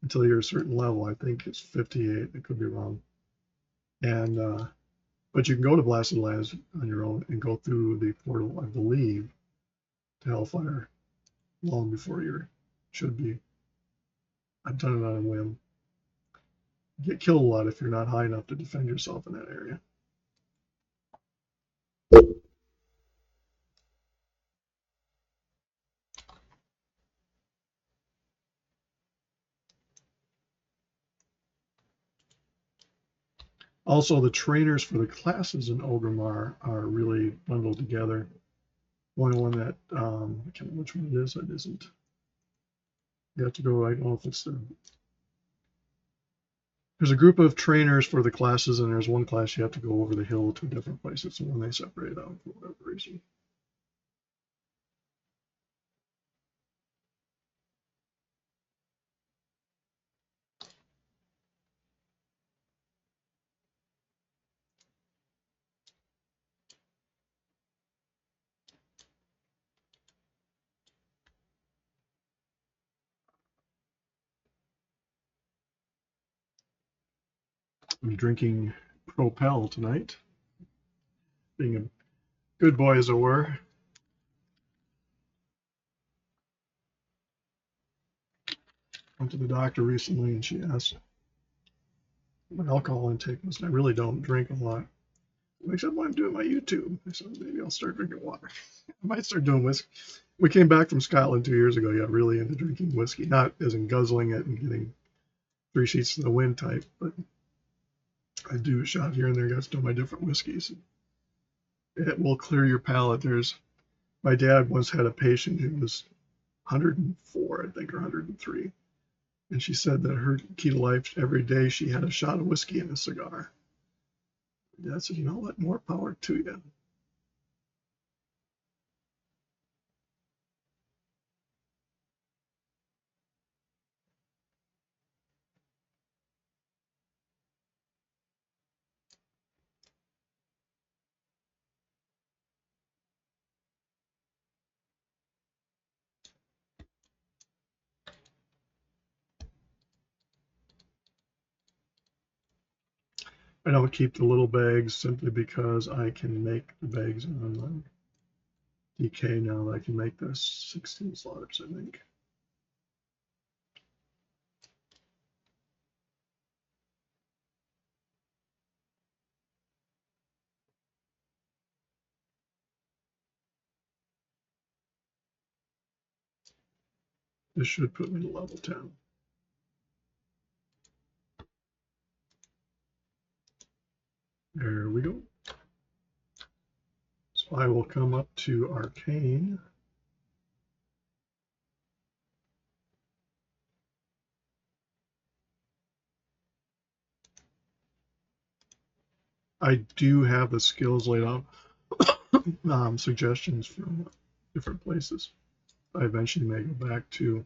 until you're a certain level. I think it's 58. I could be wrong. And but you can go to Blasted Lands on your own and go through the portal, I believe, to Hellfire long before you should be. I've done it on a whim. You get killed a lot if you're not high enough to defend yourself in that area. Also, the trainers for the classes in Orgrimmar are really bundled together. Only one that, I can't remember which one it is, it isn't. You have to go, I don't know if it's there's a group of trainers for the classes, and there's one class you have to go over the hill to different places, so when they separate out for whatever reason. I'm drinking Propel tonight, being a good boy as it were. Went to the doctor recently, and she asked what my alcohol intake was, and I really don't drink a lot, except when I'm doing my YouTube. So maybe I'll start drinking water. I might start doing whiskey. We came back from Scotland 2 years ago. Got really into drinking whiskey, not as in guzzling it and getting 3 sheets to the wind type, but I do a shot here and there. Got to know my different whiskeys. It will clear your palate. My dad once had a patient who was 104, I think, or 103, and she said that her key to life, every day she had a shot of whiskey and a cigar. Dad said, you know what? More power to you. I don't keep the little bags simply because I can make the bags on DK now. I can make the 16 slotters, I think. This should put me to level 10. There we go. So I will come up to Arcane. I do have the skills laid out, suggestions from different places. I eventually may go back to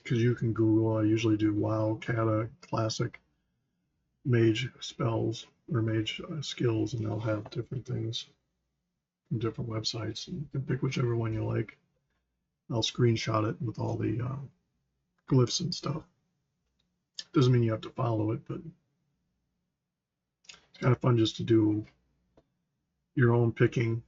because you can Google. I usually do WoW, Cata, Classic, Mage spells or Mage skills, and they'll have different things from different websites. And you can pick whichever one you like. I'll screenshot it with all the glyphs and stuff. Doesn't mean you have to follow it, but it's kind of fun just to do your own picking.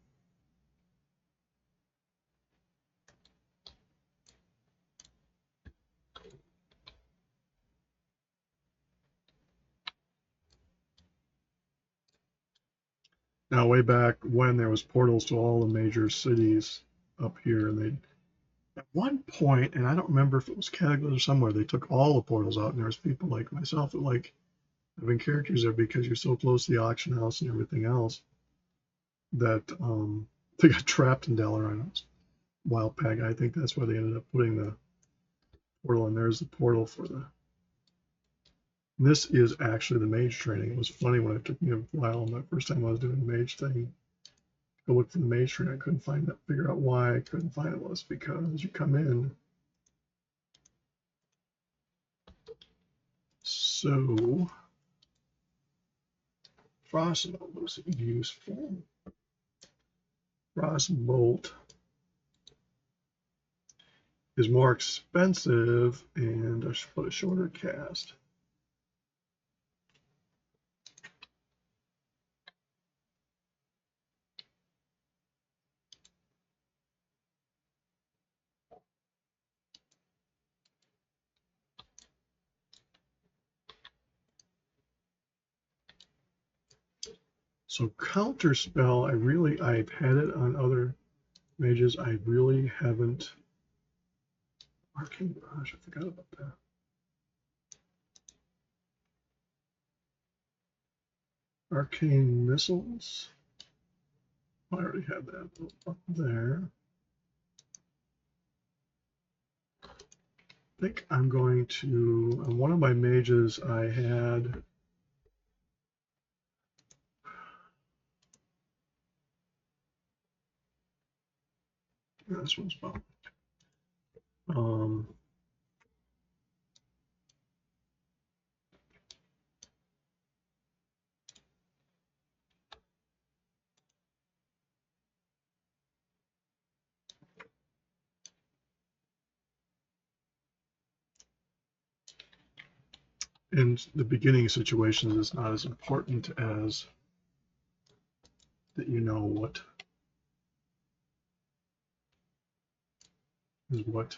Now, way back when there was portals to all the major cities up here, and they at one point, and I don't remember if it was Cataclysm or somewhere, they took all the portals out, and there was people like myself that like having characters there because you're so close to the auction house and everything else that they got trapped in Dalaran. Wild Peg. I think that's why they ended up putting the portal, and there's the portal for the. This is actually the mage training. It was funny when it took me a while. My first time I was doing the mage thing, go look for the mage training. I couldn't find it. Figure out why I couldn't find it was because you come in. So Frostbolt was useful. Frostbolt is more expensive, and I should put a shorter cast. So counterspell, I've had it on other mages. I really haven't. Arcane Barrage, I forgot about that. Arcane Missiles. I already had that up there. I think I'm going to, on one of my mages, I had this one's about in the beginning situations, it's not as important as that you know what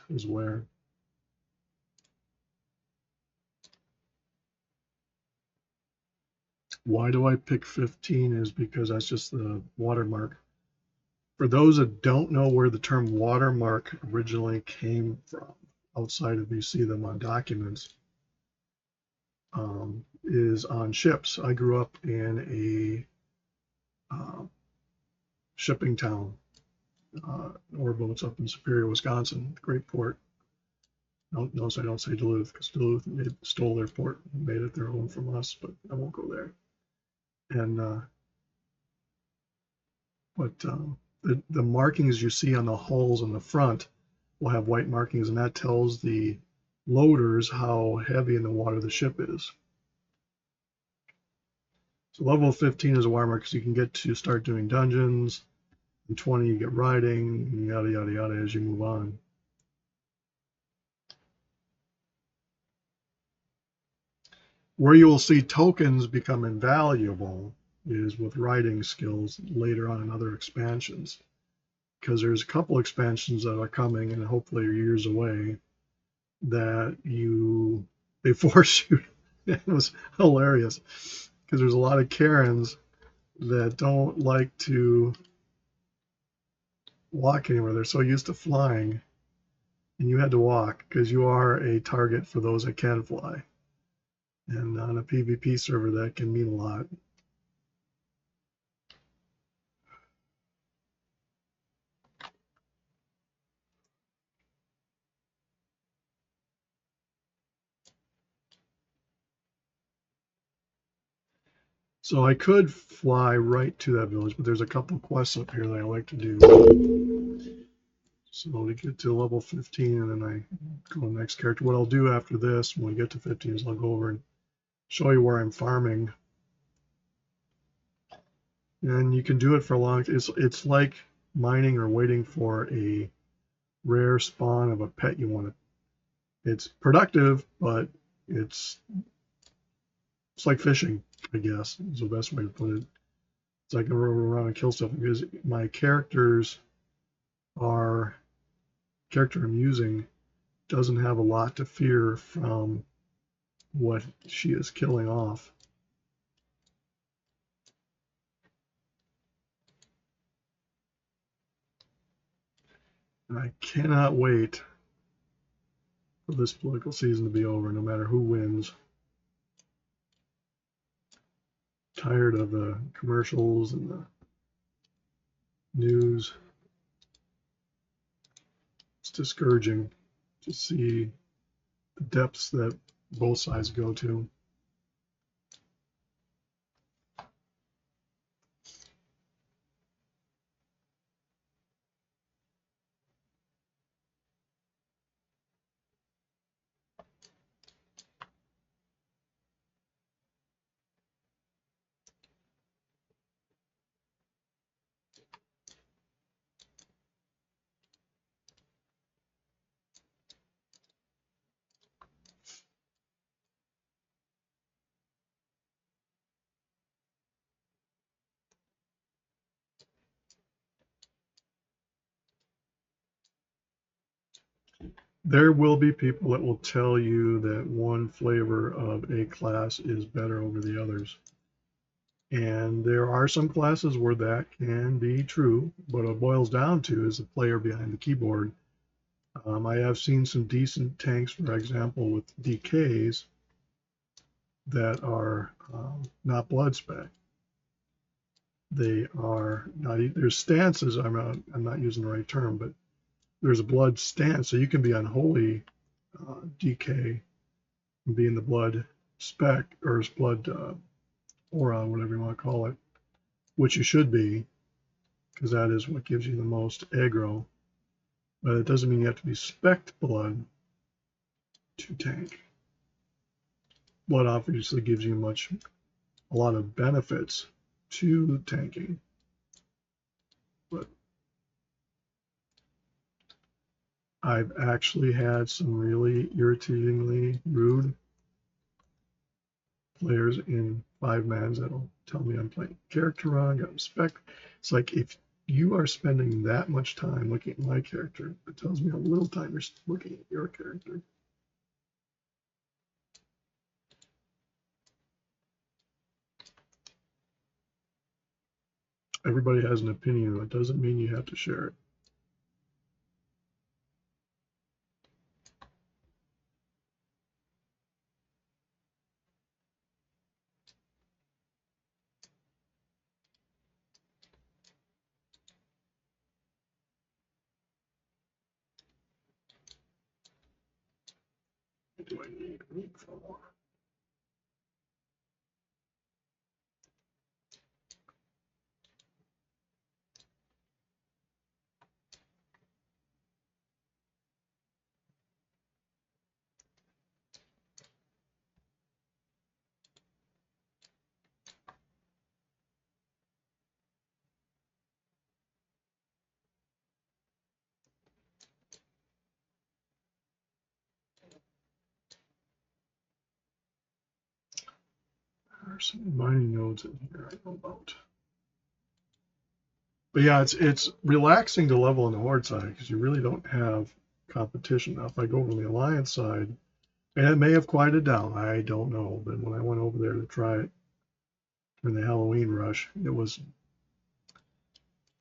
is where. Why do I pick 15 is because that's just the watermark. For those that don't know where the term watermark originally came from, outside of you see them on documents, is on ships. I grew up in a shipping town, ore boats up in Superior, Wisconsin, great port. Notice I don't say Duluth, because Duluth stole their port and made it their own from us, but I won't go there. And the markings you see on the hulls in the front will have white markings, and that tells the loaders how heavy in the water the ship is. So level 15 is a watermark because you can get to start doing dungeons, and 20 you get riding, and yada yada yada as you move on. Where you will see tokens become invaluable is with riding skills later on in other expansions, because there's a couple expansions that are coming and hopefully are years away that they force you. It was hilarious because there's a lot of Karens that don't like to walk anywhere. They're so used to flying, and you had to walk because you are a target for those that can fly. And on a PvP server, that can mean a lot. So I could fly right to that village, but there's a couple quests up here that I like to do. So to get to level 15, and then I go to the next character. What I'll do after this, when we get to 15, is I'll go over and show you where I'm farming. And you can do it for a long time. It's like mining or waiting for a rare spawn of a pet you want to. It's productive, but it's like fishing, I guess, is the best way to put it. It's like I run around and kill stuff because my character I'm using doesn't have a lot to fear from what she is killing off. And I cannot wait for this political season to be over, no matter who wins. Tired of the commercials and the news. It's discouraging to see the depths that both sides go to. There will be people that will tell you that one flavor of a class is better over the others. And there are some classes where that can be true, but what it boils down to is the player behind the keyboard. I have seen some decent tanks, for example, with DKs that are not blood spec. They are not. There's stances. I'm not using the right term, but there's a blood stance, so you can be unholy DK and be in the blood spec or blood aura, whatever you want to call it, which you should be, because that is what gives you the most aggro. But it doesn't mean you have to be spec blood to tank. Blood obviously gives you a lot of benefits to tanking, but I've actually had some really irritatingly rude players in 5-mans that'll tell me I'm playing character wrong, got spec. It's like, if you are spending that much time looking at my character, it tells me how little time you're looking at your character. Everybody has an opinion. That doesn't mean you have to share it. What do I need meat for? There are some mining nodes in here I know about. But yeah, it's relaxing to level on the Horde side because you really don't have competition. Now, if I go over the Alliance side, and it may have quieted down, I don't know. But when I went over there to try it during the Halloween rush, it was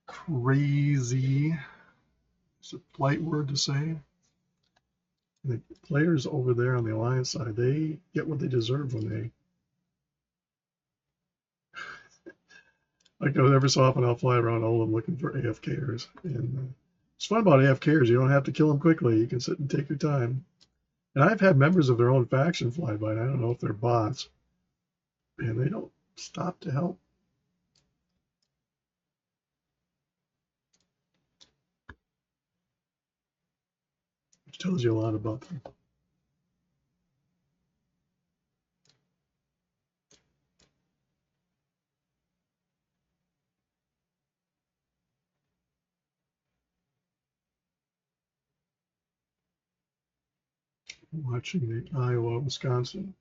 crazy. It's a polite word to say. The players over there on the Alliance side, they get what they deserve when they. Like, every so often I'll fly around all of them looking for AFKers. And it's fun about AFKers. You don't have to kill them quickly. You can sit and take your time. And I've had members of their own faction fly by, and I don't know if they're bots. And they don't stop to help. Which tells you a lot about them. Watching the Iowa-Wisconsin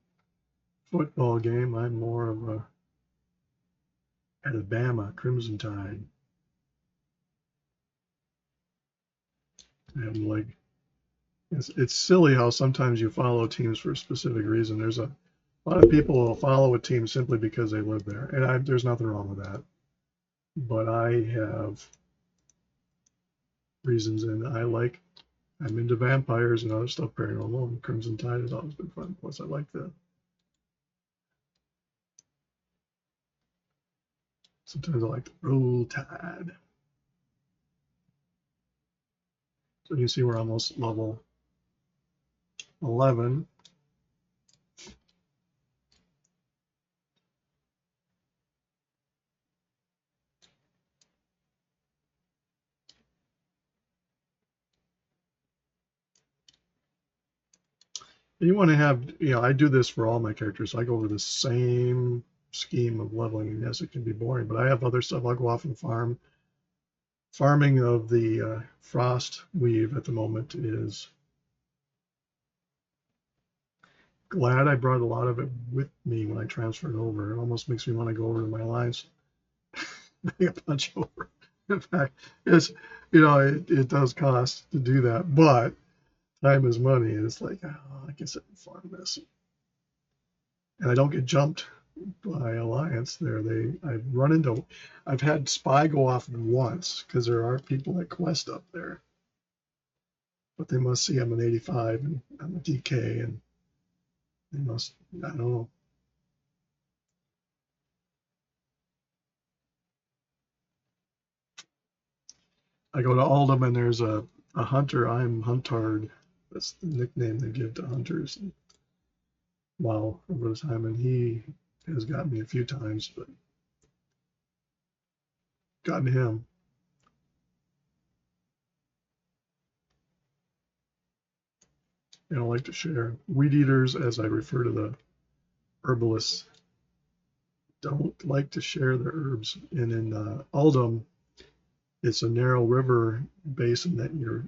football game, I'm more of a Alabama Crimson Tide. And like, it's silly how sometimes you follow teams for a specific reason. There's a lot of people who will follow a team simply because they live there, and there's nothing wrong with that. But I have reasons, and I'm into vampires and other stuff, paranormal, and Crimson Tide has always been fun. Plus, I like sometimes I like the Roll Tide. So you see we're almost level 11. You want to have, I do this for all my characters. I go over the same scheme of leveling, and yes, it can be boring, but I have other stuff. I'll go off and farm. Farming of the frost weave at the moment is glad I brought a lot of it with me when I transferred over. It almost makes me want to go over to my alliance, make a punch over. In fact, it does cost to do that, but Time is money, and it's like, oh, I guess I can farm this. And I don't get jumped by Alliance there. I've had Spy go off once because there are people that quest up there, but they must see I'm an 85 and I'm a DK, and they must, I don't know. I go to Aldham and there's a hunter. I'm Huntard. That's the nickname they give to hunters. And, wow, over the time, and he has gotten me a few times, but gotten him. I don't like to share. Weed eaters, as I refer to the herbalists, don't like to share their herbs. And in Aldham, it's a narrow river basin that you're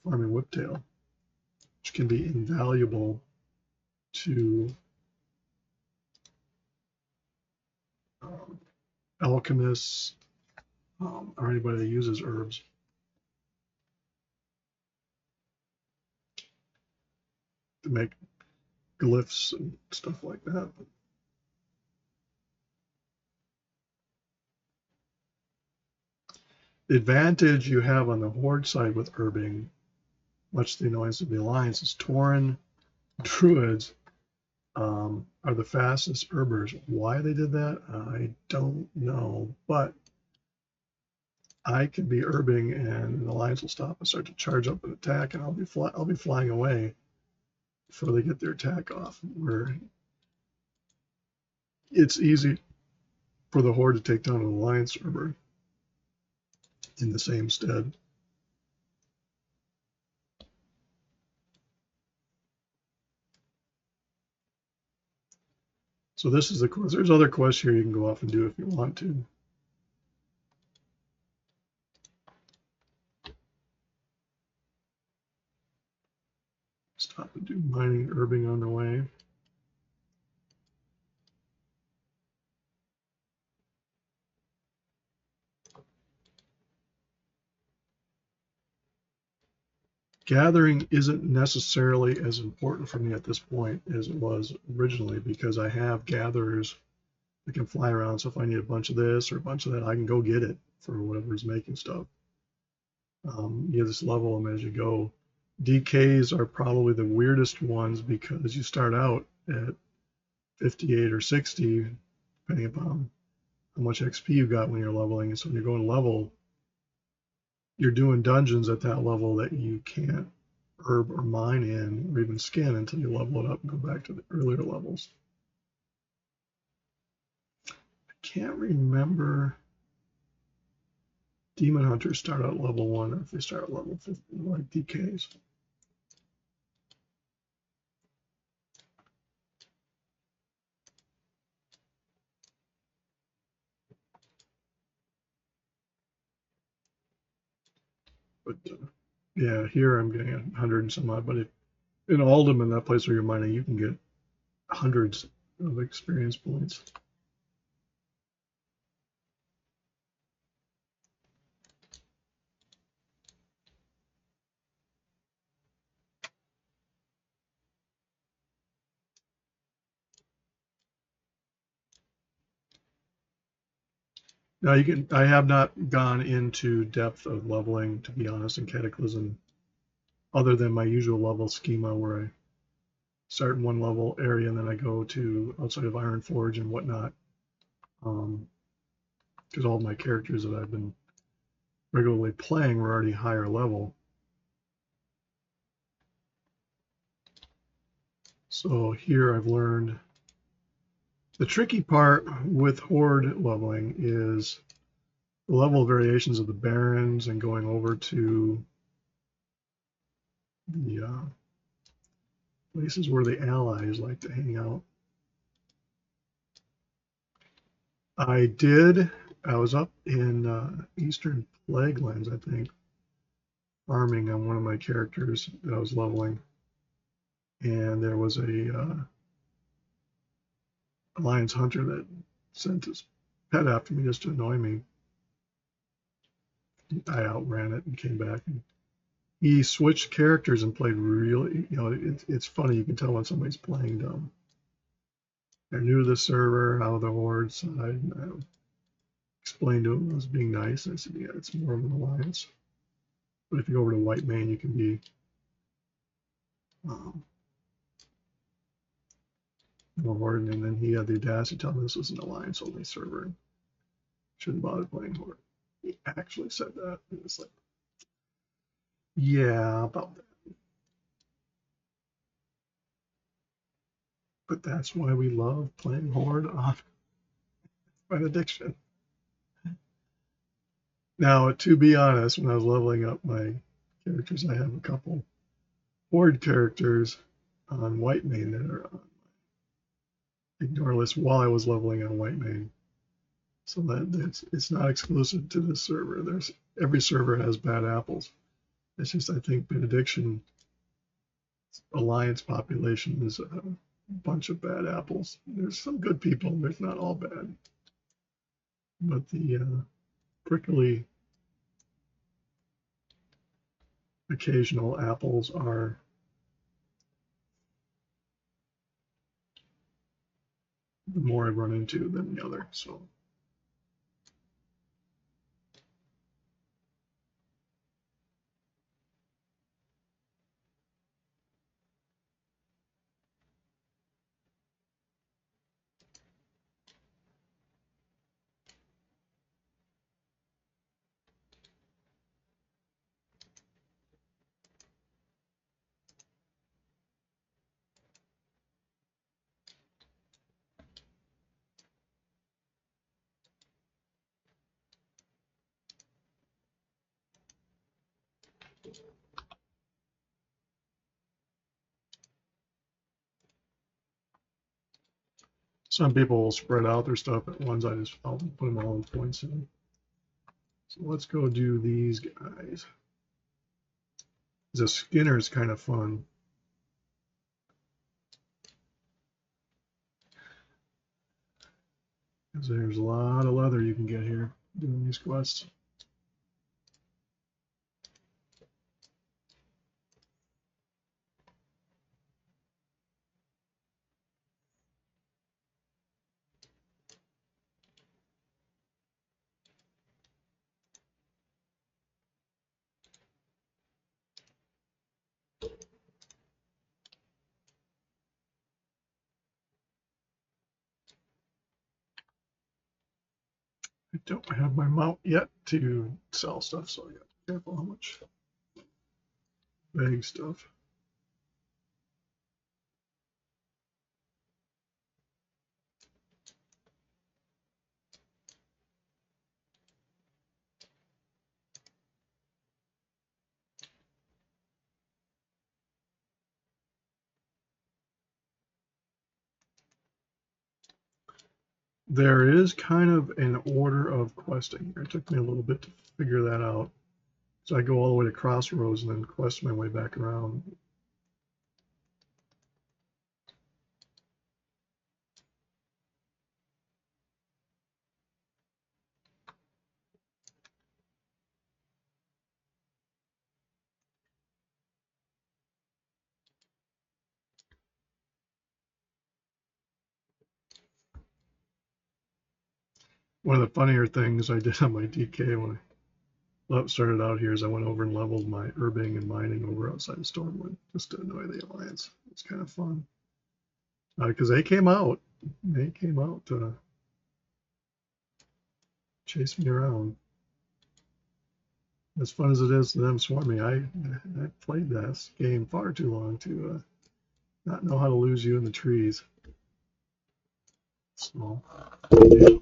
farming whiptail, which can be invaluable to alchemists or anybody that uses herbs. To make glyphs and stuff like that. The advantage you have on the Horde side with herbing, much to the annoyance of the Alliance, is Tauren druids are the fastest herbers. Why they did that, I don't know, but I can be herbing and the Alliance will stop and start to charge up an attack, and I'll be flying away before they get their attack off. Where it's easy for the Horde to take down an Alliance herber in the same stead. So this is the quest. There's other quests here you can go off and do if you want to. Stop and do mining, herbing on the way. Gathering isn't necessarily as important for me at this point as it was originally, because I have gatherers that can fly around. So if I need a bunch of this or a bunch of that, I can go get it for whatever's making stuff. You just level them as you go. DKs are probably the weirdest ones because you start out at 58 or 60, depending upon how much XP you got when you're leveling. And so when you're going to level, you're doing dungeons at that level that you can't herb or mine in or even skin until you level it up and go back to the earlier levels. I can't remember demon hunters start out level 1 or if they start at level 50 like DKs. But yeah, here I'm getting 100 and some odd, but in Aldham, in that place where you're mining, you can get hundreds of experience points. Now I have not gone into depth of leveling, to be honest, in Cataclysm, other than my usual level schema where I start in one level area and then I go to outside of Ironforge and whatnot. Because all of my characters that I've been regularly playing were already higher level. So here I've learned the tricky part with Horde leveling is the level variations of the Barons and going over to the places where the allies like to hang out. I was up in Eastern Plaguelands, I think, farming on one of my characters that I was leveling. And there was a Alliance hunter that sent his pet after me just to annoy me. I outran it and came back and He switched characters and played really, it's funny. You can tell when somebody's playing dumb. They're new to the server, out of the Horde side. I explained to him I was being nice. I said, yeah, it's more of an alliance. But if you go over to White Man, you can be more Horde. And then he had the audacity to tell me this was an alliance only server. Shouldn't bother playing Horde. He actually said that. And it's like, yeah, about that. But that's why we love playing Horde on Benediction. Now, to be honest, when I was leveling up my characters, I have a couple Horde characters on White Mane that are on Ignore list while I was leveling on White Mane. So that it's not exclusive to this server. There's every server has bad apples. It's just I think Benediction Alliance population is a bunch of bad apples. There's some good people. There's not all bad, but the prickly occasional apples are the more I run into than the other. So. Some people will spread out their stuff at once. I'll put them all in points in. So let's go do these guys. The Skinner is kind of fun. Because there's a lot of leather you can get here doing these quests. I don't have my mount yet to sell stuff, so I got to be careful how much bag stuff. There is kind of an order of questing here. It took me a little bit to figure that out. So I go all the way to Crossroads and then quest my way back around. One of the funnier things I did on my DK when I started out here is I went over and leveled my herbing and mining over outside of Stormwind just to annoy the Alliance. It's kind of fun. Because they came out. They came out to chase me around. As fun as it is to them swarming, I played this game far too long to not know how to lose you in the trees. So, yeah.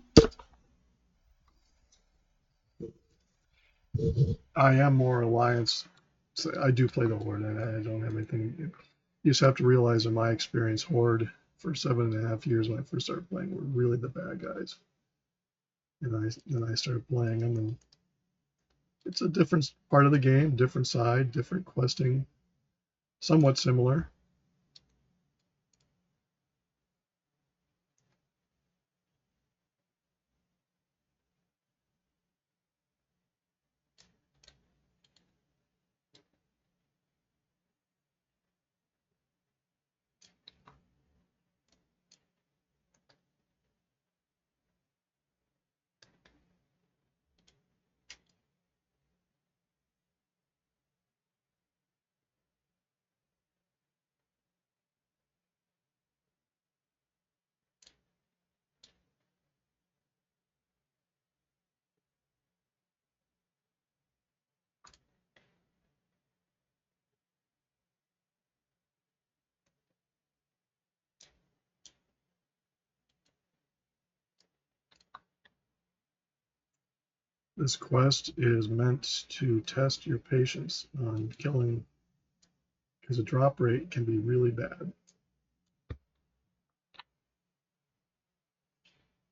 I am more Alliance. So I do play the Horde. I don't have anything. You just have to realize in my experience, Horde for 7.5 years when I first started playing were really the bad guys. And then I started playing them, and it's a different part of the game, different side, different questing, somewhat similar. This quest is meant to test your patience on killing, because the drop rate can be really bad.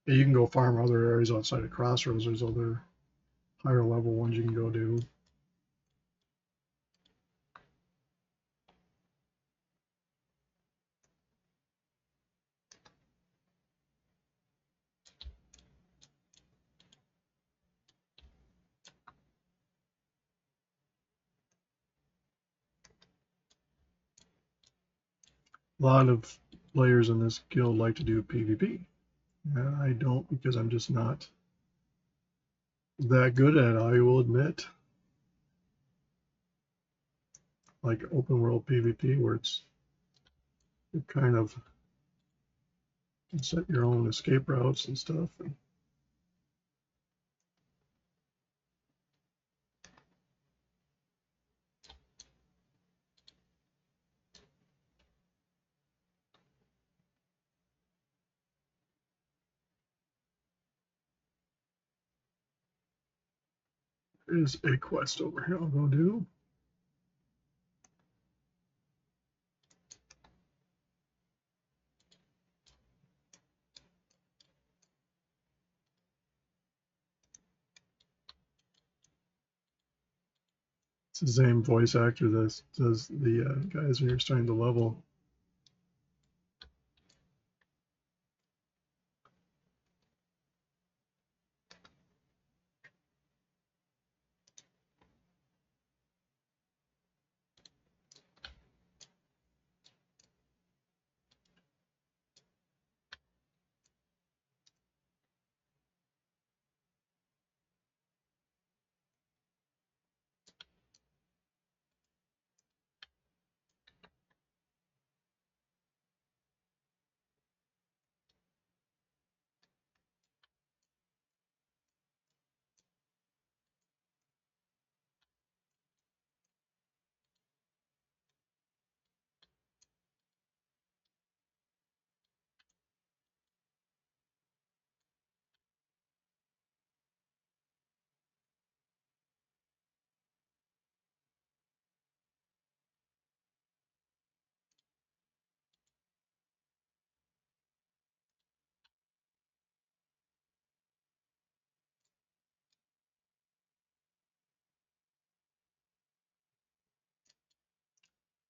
Yeah, you can go farm other areas outside of Crossroads. There's other higher level ones you can go do. A lot of players in this guild like to do PvP. I don't, because I'm just not that good at it, I will admit. Like open world PvP, where it's you kind of can set your own escape routes and stuff. And there's a quest over here I'll go do. It's the same voice actor that does the guys when you're starting to level.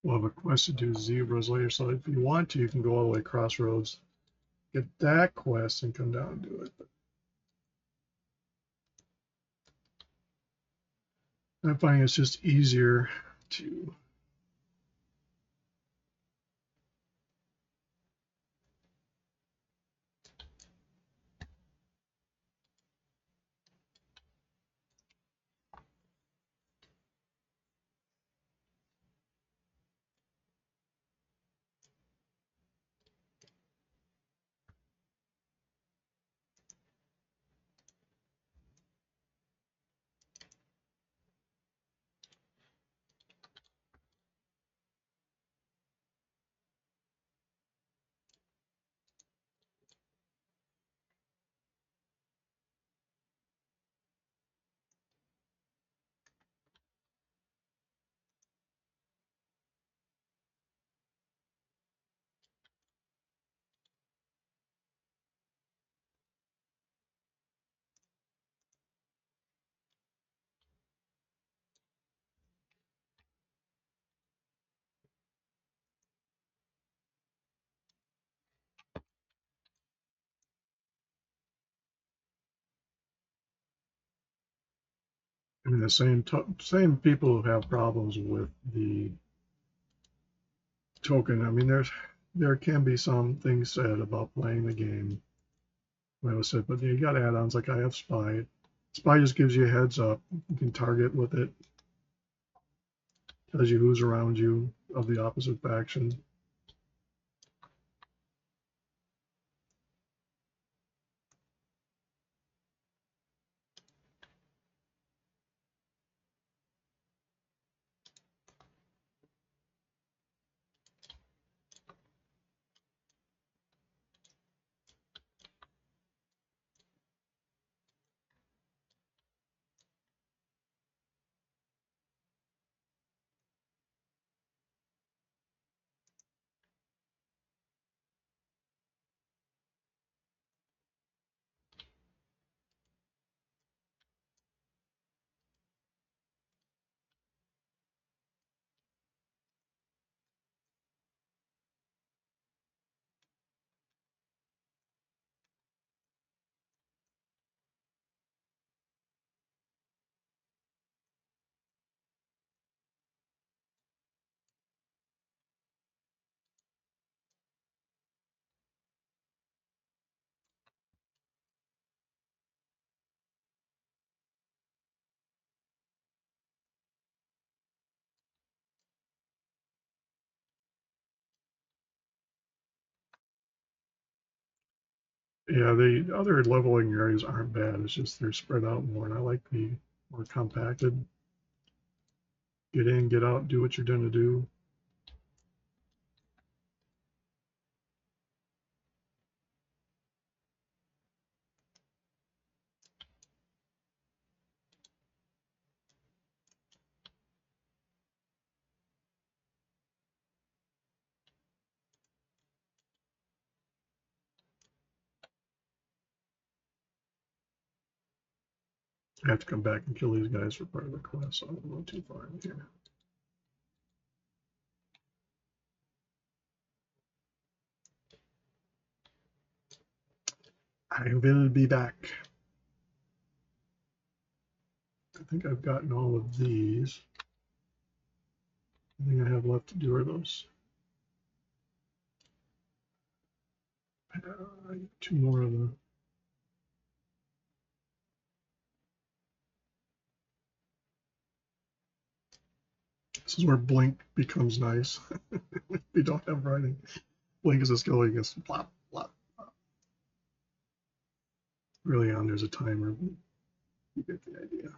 We'll have a quest to do zebras later, so if you want to, you can go all the way Crossroads, get that quest, and come down and do it. But I'm finding it's just easier to I mean, the same people who have problems with the token. I mean, there can be some things said about playing the game. Like I said, but you got add-ons like I have Spy. Spy just gives you a heads up. You can target with it. Tells you who's around you of the opposite faction. Yeah, the other leveling areas aren't bad. It's just they're spread out more, and I like the more compacted. Get in, get out, do what you're going to do. I have to come back and kill these guys for part of the quest, so I don't go too far in here. I will be back. I think I've gotten all of these. The thing I have left to do are those. Two more of the. This is where blink becomes nice. If you don't have writing. Blink is a skill you just plop, plop, plop. Early on, there's a timer, but you get the idea.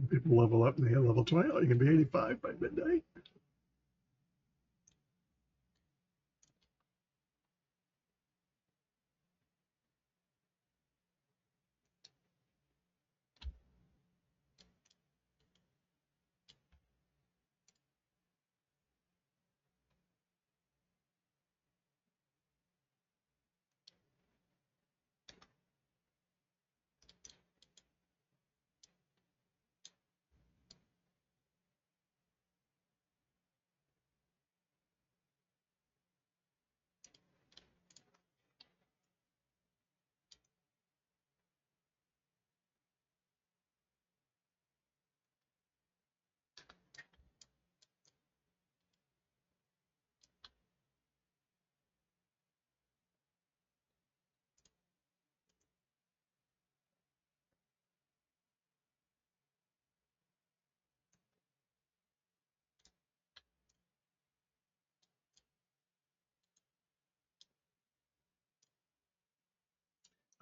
People level up and they hit level 20. Oh, you can be 85 by midnight.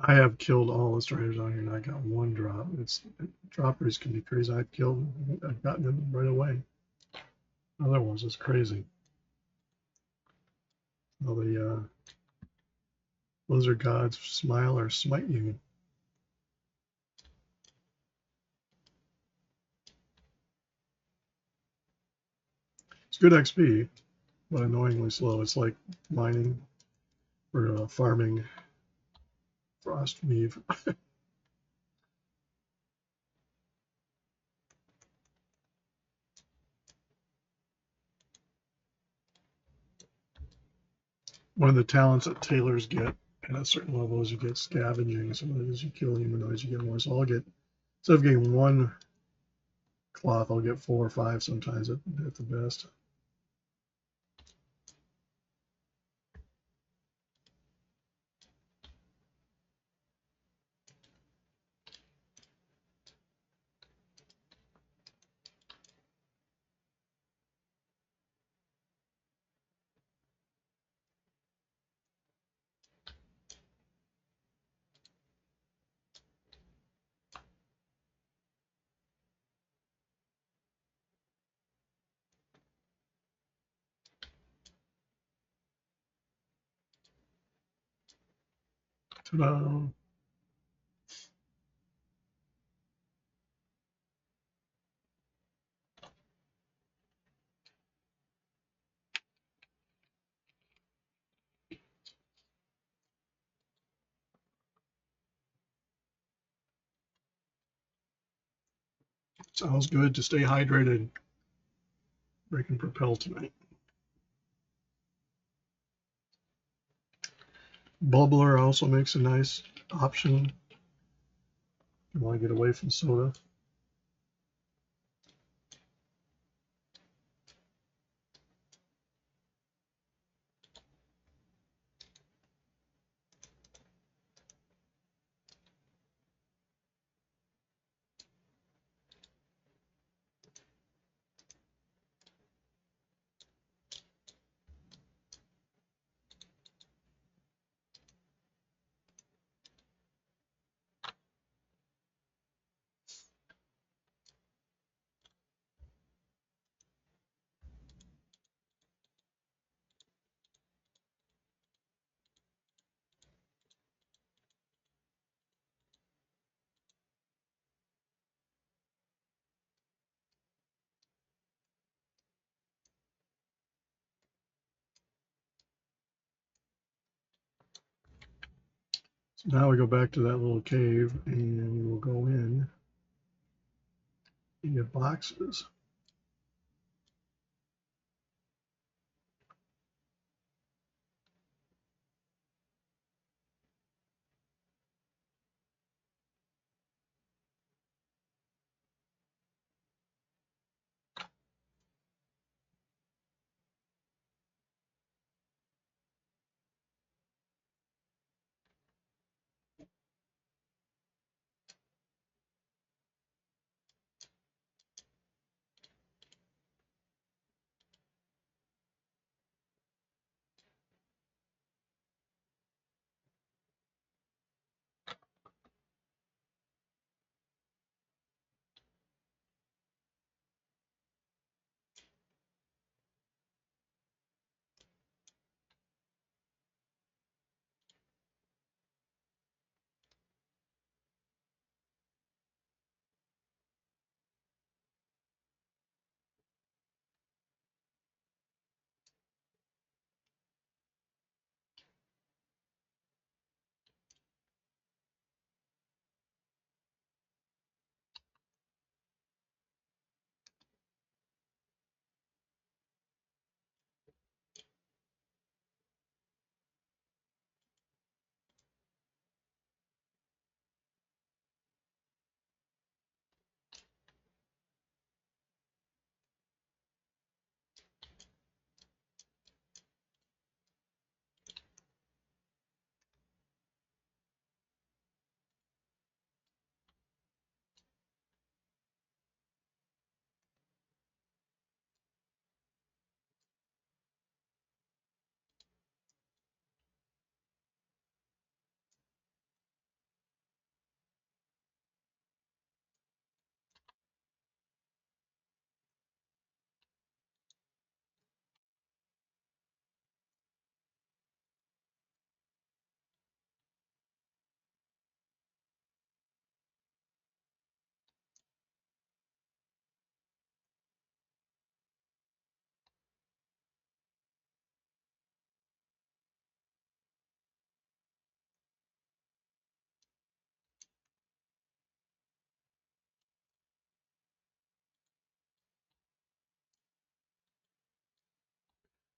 I have killed all the striders on here and I got one drop. Droppers can be crazy. I've gotten them right away. Other ones, it's crazy. All the lizard gods smile or smite you. It's good XP, but annoyingly slow. It's like mining or farming frost weave. One of the talents that tailors get at a certain level is you get scavenging. So as you kill humanoids, you get more. So I'll get, instead of getting one cloth, I'll get 4 or 5 sometimes at the best. Ta-da. Sounds good to stay hydrated. Break and propel tonight. Bubbler also makes a nice option if you want to get away from soda. So now we go back to that little cave and we will go in and get boxes.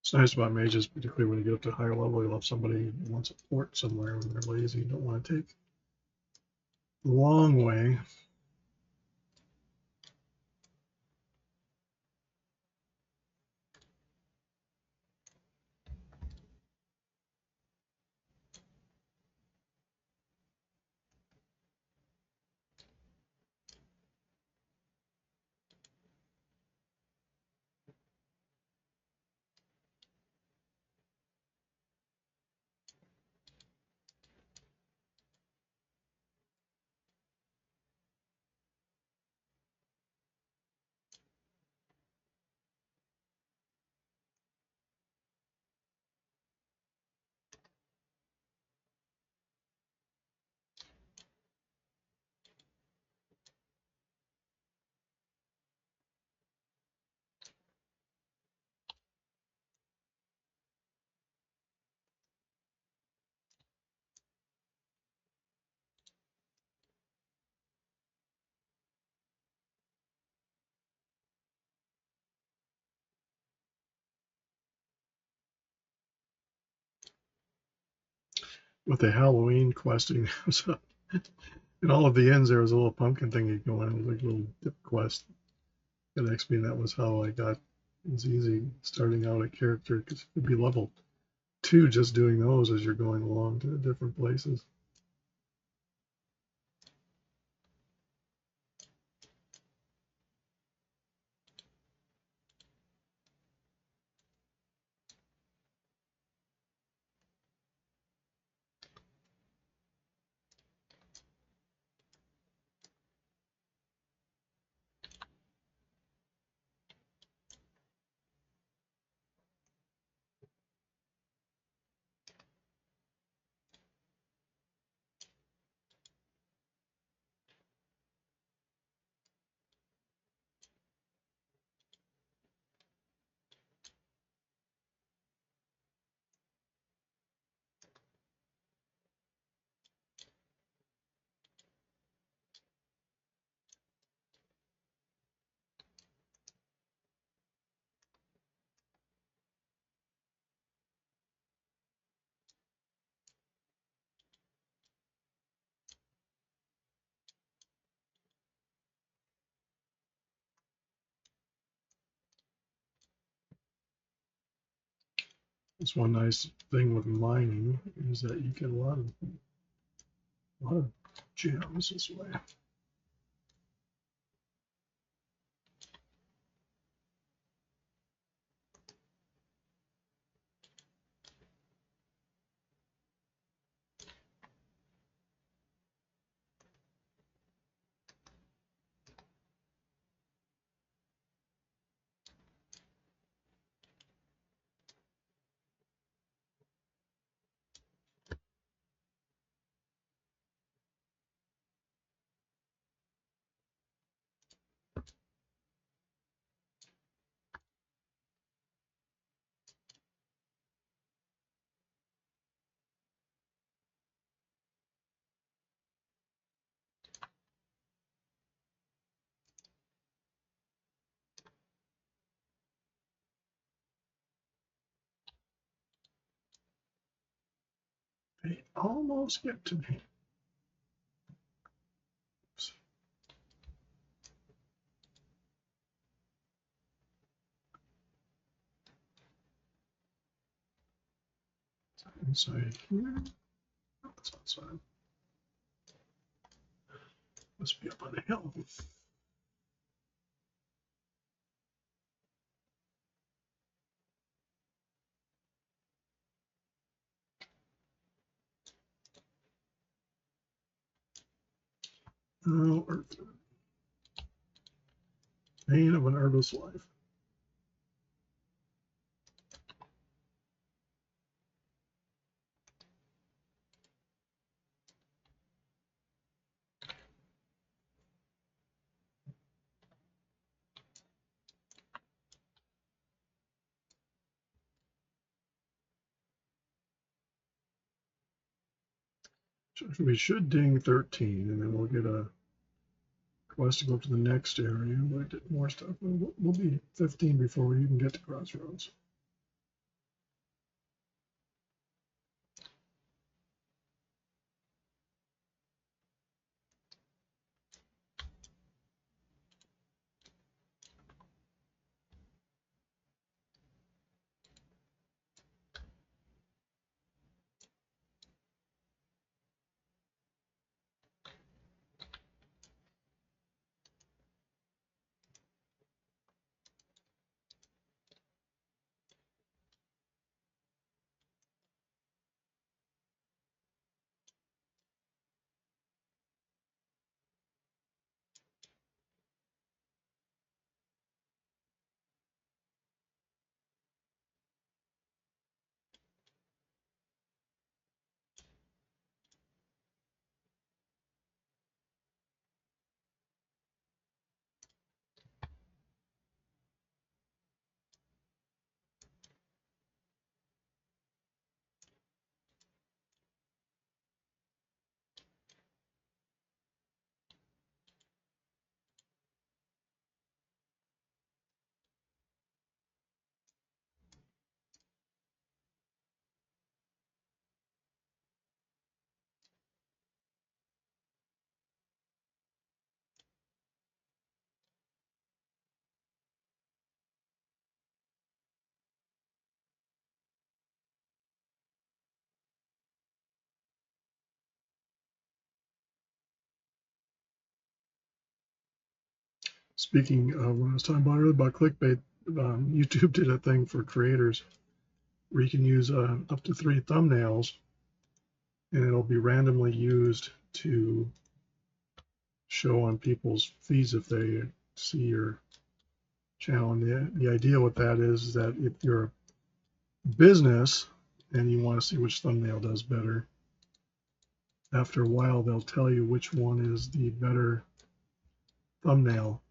It's nice about mages, particularly when you get up to a higher level, you'll have somebody who wants a port somewhere when they're lazy and don't want to take the long way. with the Halloween questing. So, in all of the inns, there was a little pumpkin thing you go in. It was like a little dip quest. Got XP, and that was how I got. It was easy starting out a character because it'd be level 2 just doing those as you're going along to different places. That's one nice thing with mining is that you get a lot of gems this way. They almost get to me. Oops. Inside here. Oh, it's outside. Must be up on the hill. Oh, Earth. Pain of an artist's life. So we should ding 13, and then we'll get a quest to go to the next area. We'll get more stuff. We'll be 15 before we even get to Crossroads. Speaking of what I was talking about earlier about clickbait, YouTube did a thing for creators where you can use up to 3 thumbnails, and it'll be randomly used to show on people's feeds if they see your channel. And the idea with that is that if you're a business and you want to see which thumbnail does better, after a while they'll tell you which one is the better thumbnail.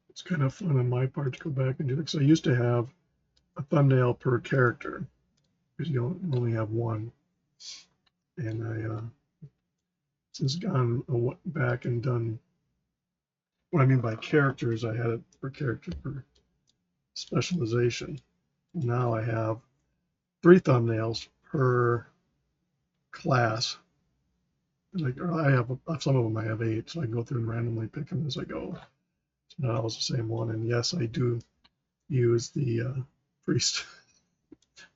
It's kind of fun on my part to go back and do that, because I used to have a thumbnail per character, because you only have one. And I since gone back and done what I mean by characters, I had it per character per specialization. Now I have 3 thumbnails per class. Like I have some of them I have 8, so I can go through and randomly pick them as I go. It's not always the same one. And yes, I do use the priest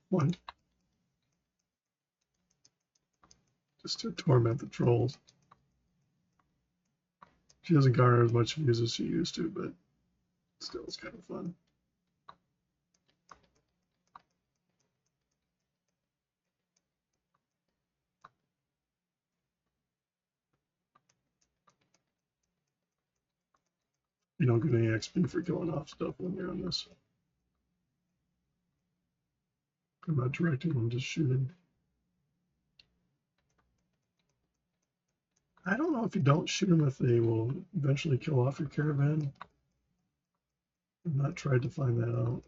one just to torment the trolls. She doesn't garner as much views as she used to, but still it's kind of fun. You don't get any XP for killing off stuff when you're on this. I'm not directing, I'm just shooting. I don't know if you don't shoot them if they will eventually kill off your caravan. I've not tried to find that out.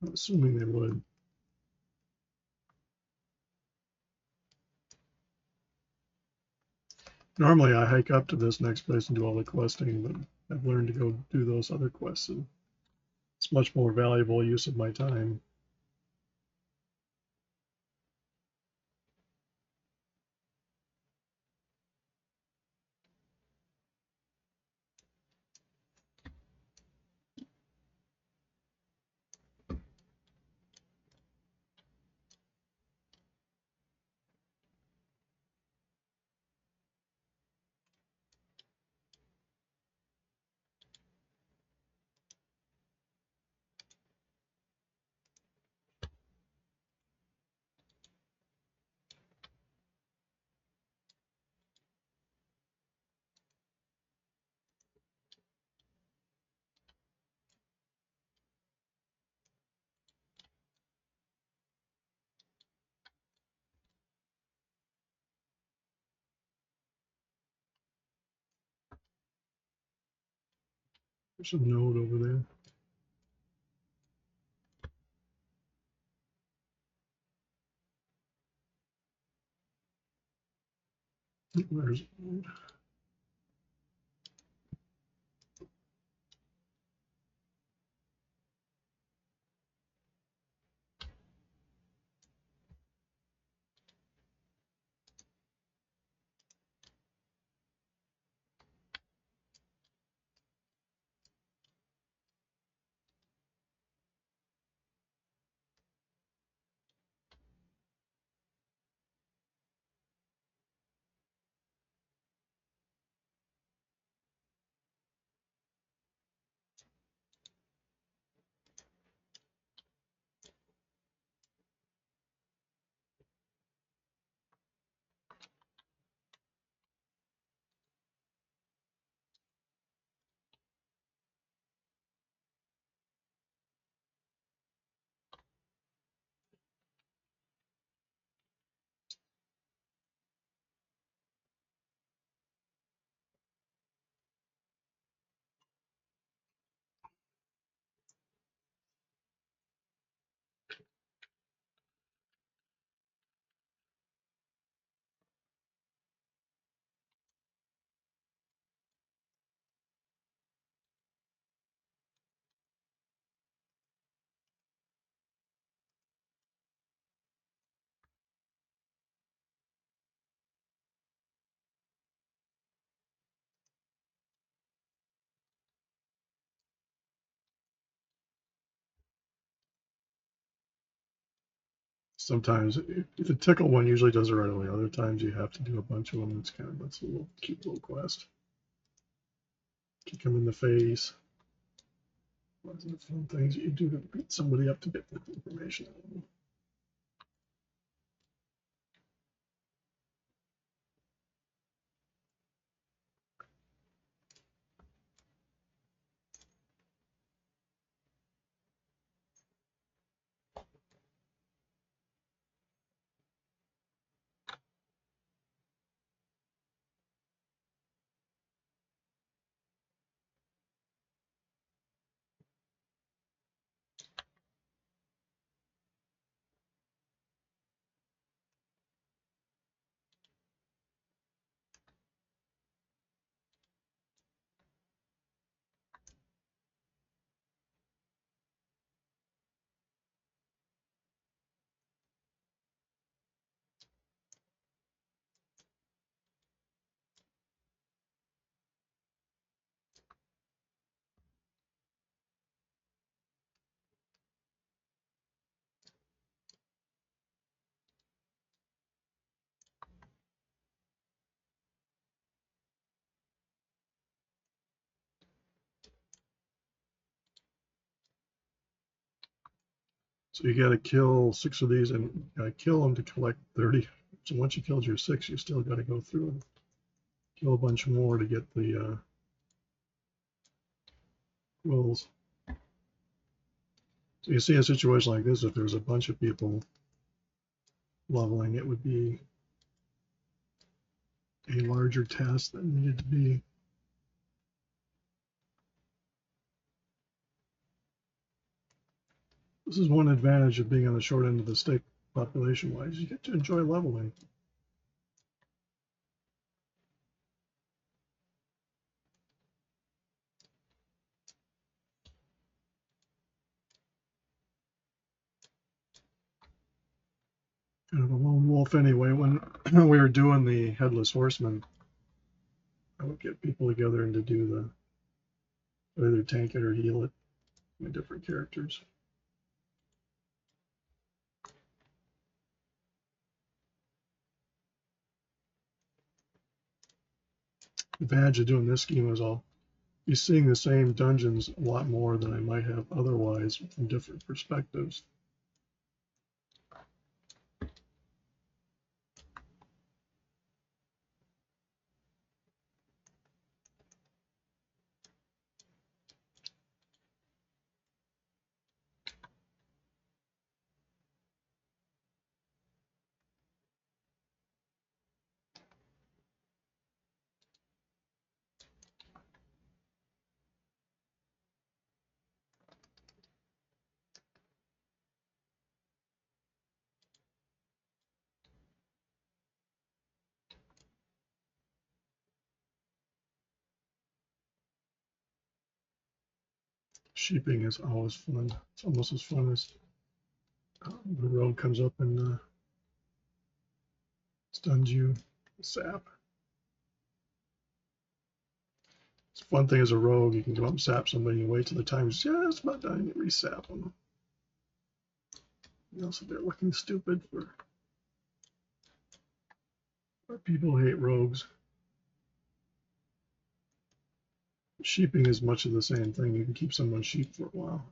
I'm assuming they would. Normally I hike up to this next place and do all the questing, but I've learned to go do those other quests, and it's much more valuable use of my time. There's a node over there. There's a node. Sometimes the tickle one usually does it right away. Other times you have to do a bunch of them. That's a little cute little quest. Kick them in the face. Lots of fun things you do to beat somebody up to get the information out of them. So you got to kill 6 of these and kill them to collect 30. So once you killed your 6, you still got to go through and kill a bunch more to get the quills. So you see a situation like this, if there's a bunch of people leveling, it would be a larger task that needed to be. This is one advantage of being on the short end of the stick population-wise. You get to enjoy leveling. Kind of a lone wolf anyway. When we were doing the Headless Horseman, I would get people together and to do the either tank it or heal it with different characters. The advantage of doing this scheme is I'll be seeing the same dungeons a lot more than I might have otherwise from different perspectives. Sheeping is always fun. It's almost as fun as the rogue comes up and stuns you, sap. It's a fun thing as a rogue. You can go up and sap somebody and wait till the time is just about done and you resap them. You know, so they're looking stupid for people who hate rogues. Sheeping is much of the same thing. You can keep someone sheep for a while.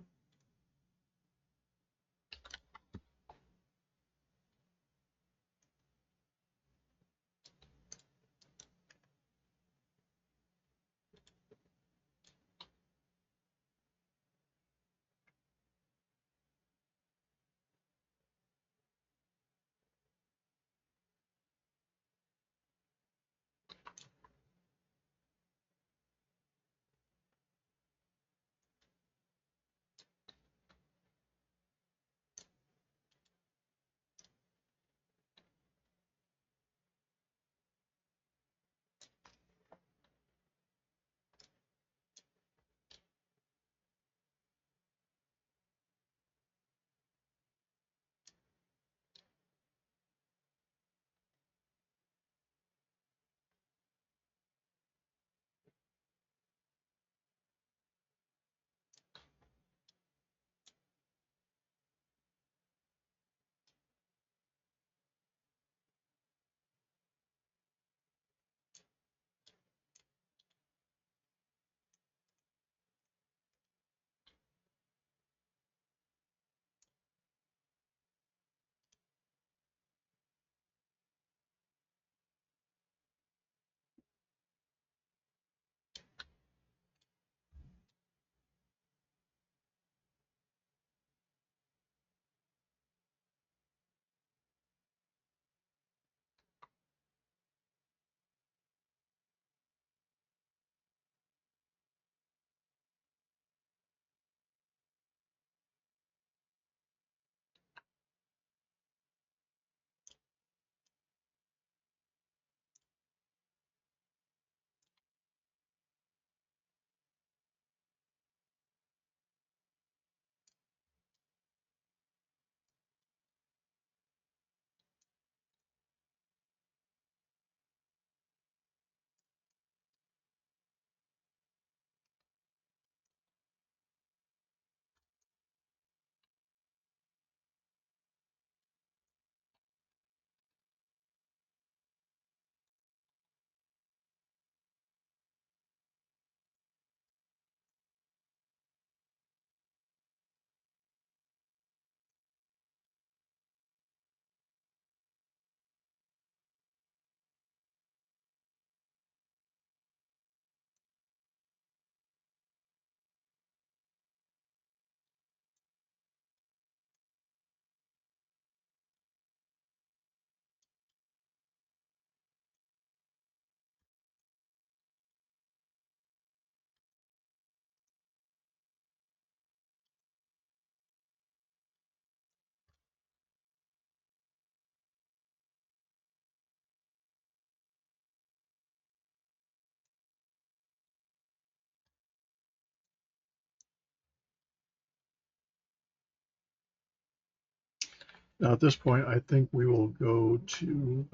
Now at this point, I think we will go to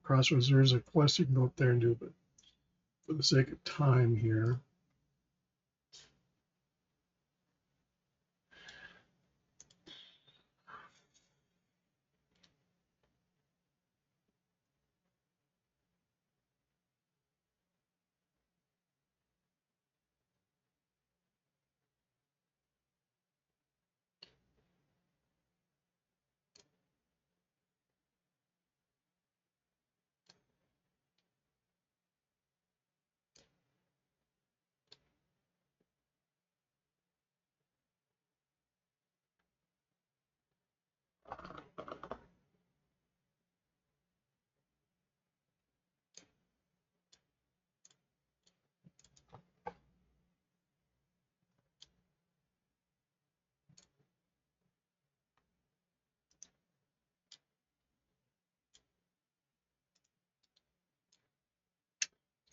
Crossroads. There is a quest you can go up there and do, but for the sake of time here,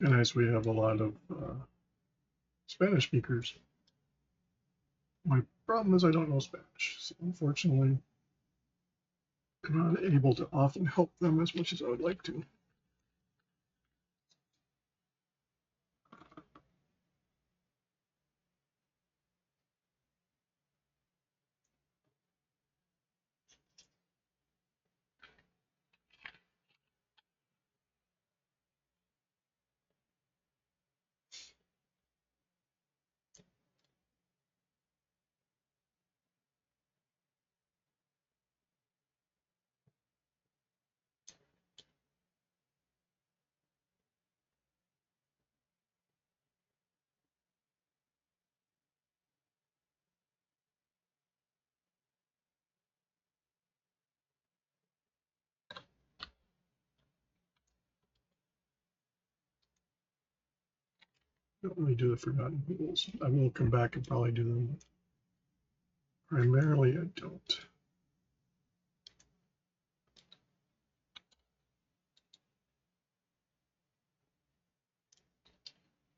and nice we have a lot of Spanish speakers. My problem is I don't know Spanish, so unfortunately, I'm not able to often help them as much as I would like to. Don't really do the Forgotten Rules. I will come back and probably do them. Primarily, I don't.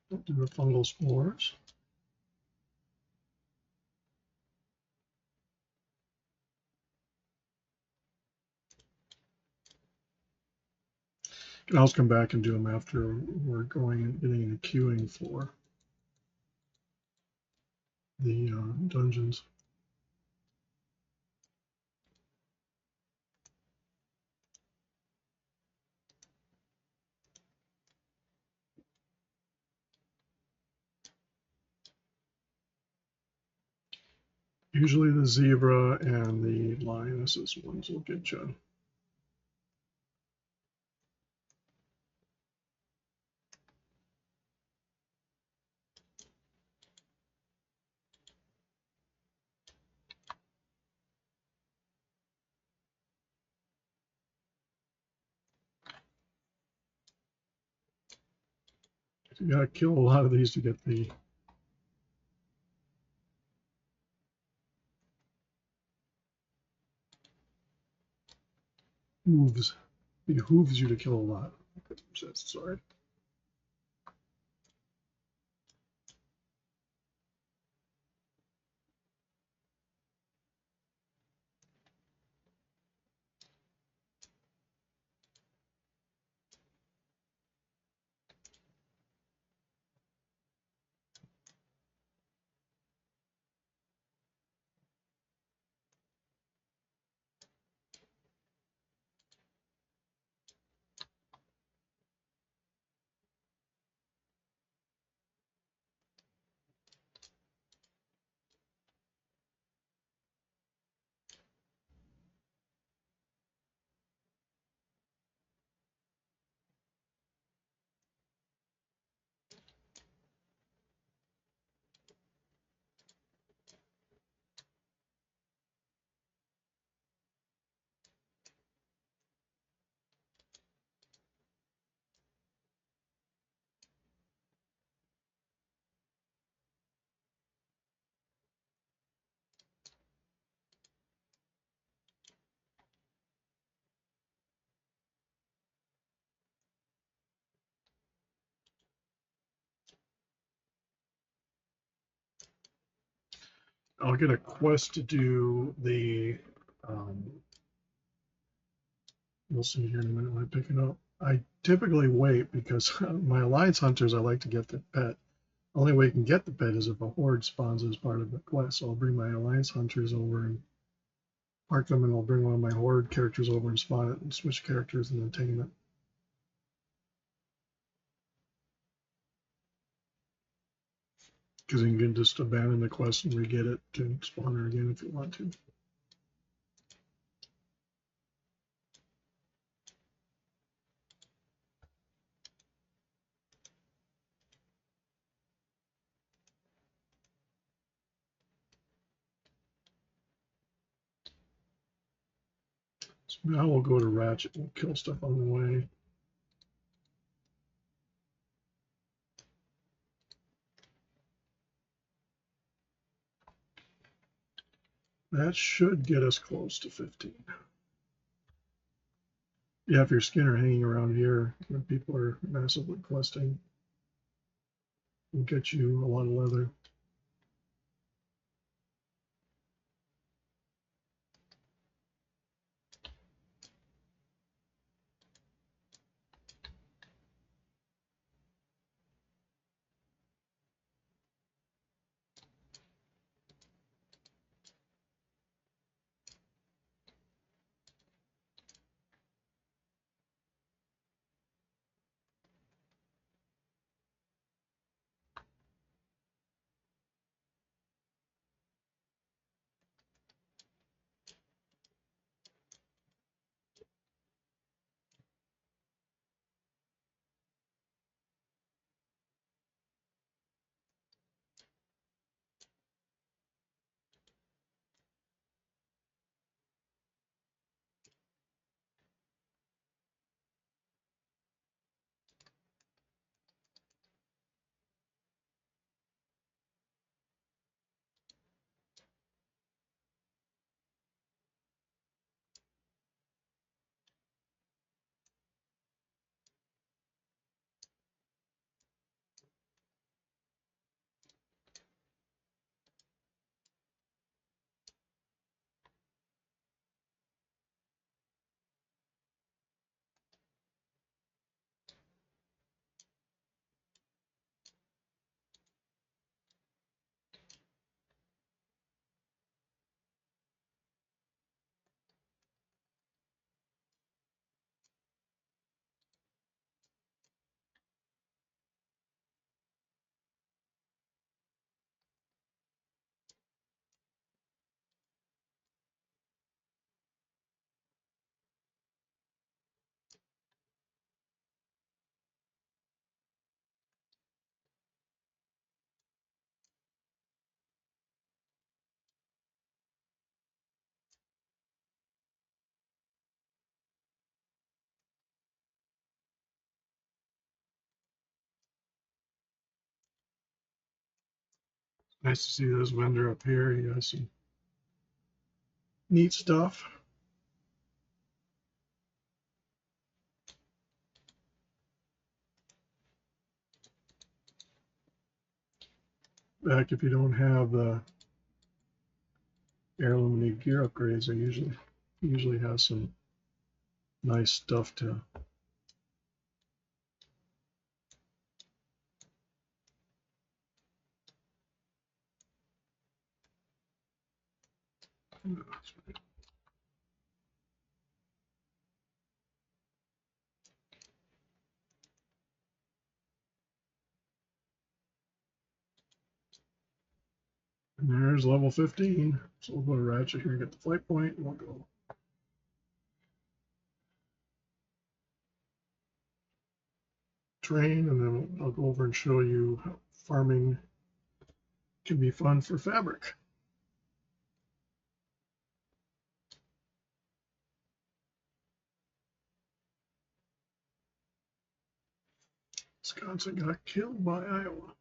Don't do the fungal spores. Can always come back and do them after we're going and getting into queuing for the dungeons. Usually the zebra and the lionesses ones will get you. You gotta kill a lot of these to get the hooves. It behooves you to kill a lot. Sorry. I'll get a quest to do the We'll see here in a minute when I pick it up. I typically wait because my Alliance Hunters, I like to get the pet. The only way you can get the pet is if a Horde spawns as part of the quest. So I'll bring my Alliance Hunters over and park them, and I'll bring one of my Horde characters over and spawn it and switch characters and then tame it. Because you can just abandon the quest and re-get it to spawn her again if you want to. So now we'll go to Ratchet. We'll kill stuff on the way. That should get us close to 15. Yeah, if your Skinner hanging around here when people are massively questing, will get you a lot of leather. Nice to see this vendor up here. He has some neat stuff. Back if you don't have the heirloom and gear upgrades, they usually have some nice stuff to and there's level 15. So we'll go to Ratchet here and get the flight point, and we'll go train, and then I'll go over and show you how farming can be fun for fabric. Wisconsin got killed by Iowa.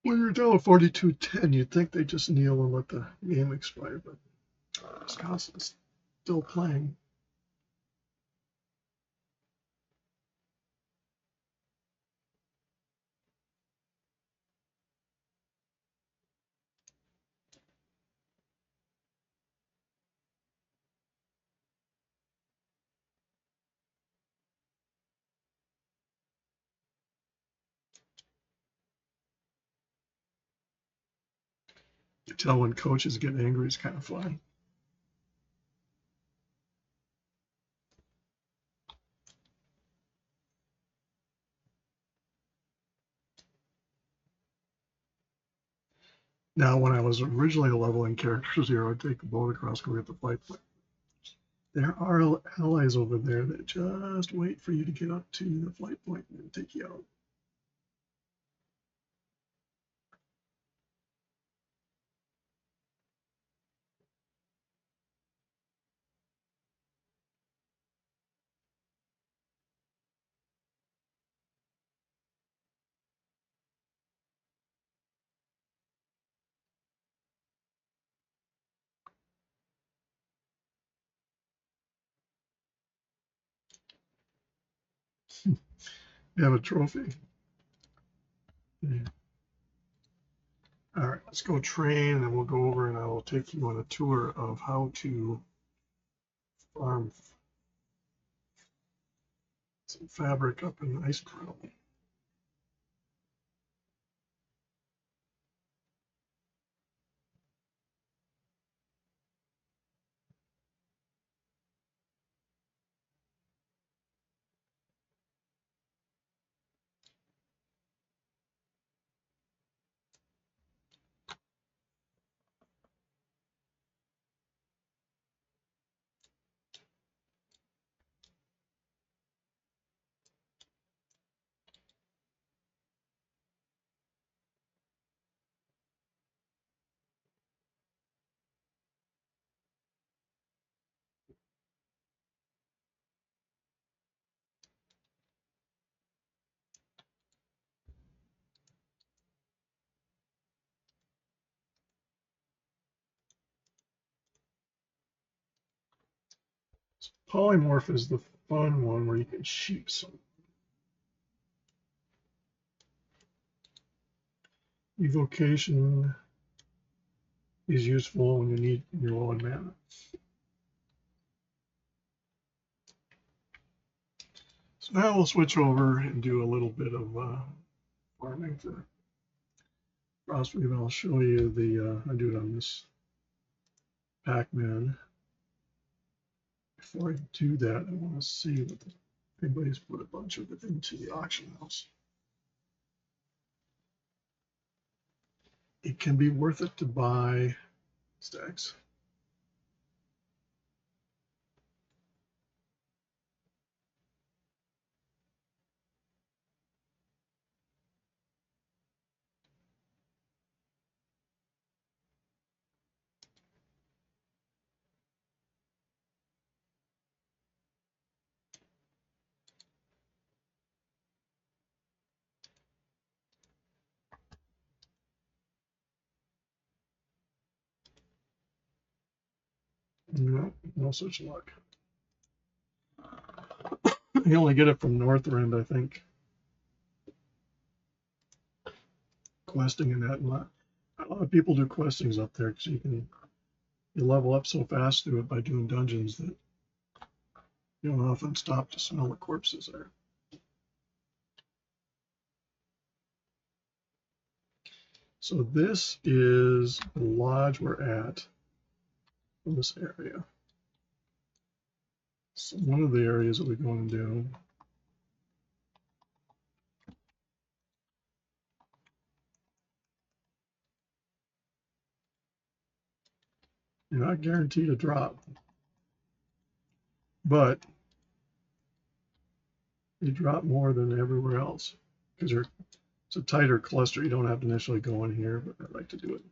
When you're down at 42-10, you'd think they just kneel and let the game expire, but Wisconsin's still playing. You tell when coaches get angry, it's kind of funny. Now, when I was originally leveling characters here, I'd take the boat across, go get the flight point. There are allies over there that just wait for you to get up to the flight point and take you out. You have a trophy. Yeah. All right, let's go train, and we'll go over and I will take you on a tour of how to farm some fabric up in Ice Crown. Polymorph is the fun one where you can shoot some. Evocation is useful when you need your low on mana. So now we'll switch over and do a little bit of farming for Frostweave. I'll show you the, I do it on this Pac-Man. Before I do that, I want to see what anybody's put a bunch of it into the auction house. It can be worth it to buy stacks. No, no such luck. You only get it from Northrend, I think. Questing and that. A lot of people do questings up there because you level up so fast through it by doing dungeons that you don't often stop to smell the corpses there. So this is the lodge we're at in this area. So one of the areas that we're going to do you're not guaranteed a drop, but you drop more than everywhere else because it's a tighter cluster. You don't have to initially go in here, but I like to do it.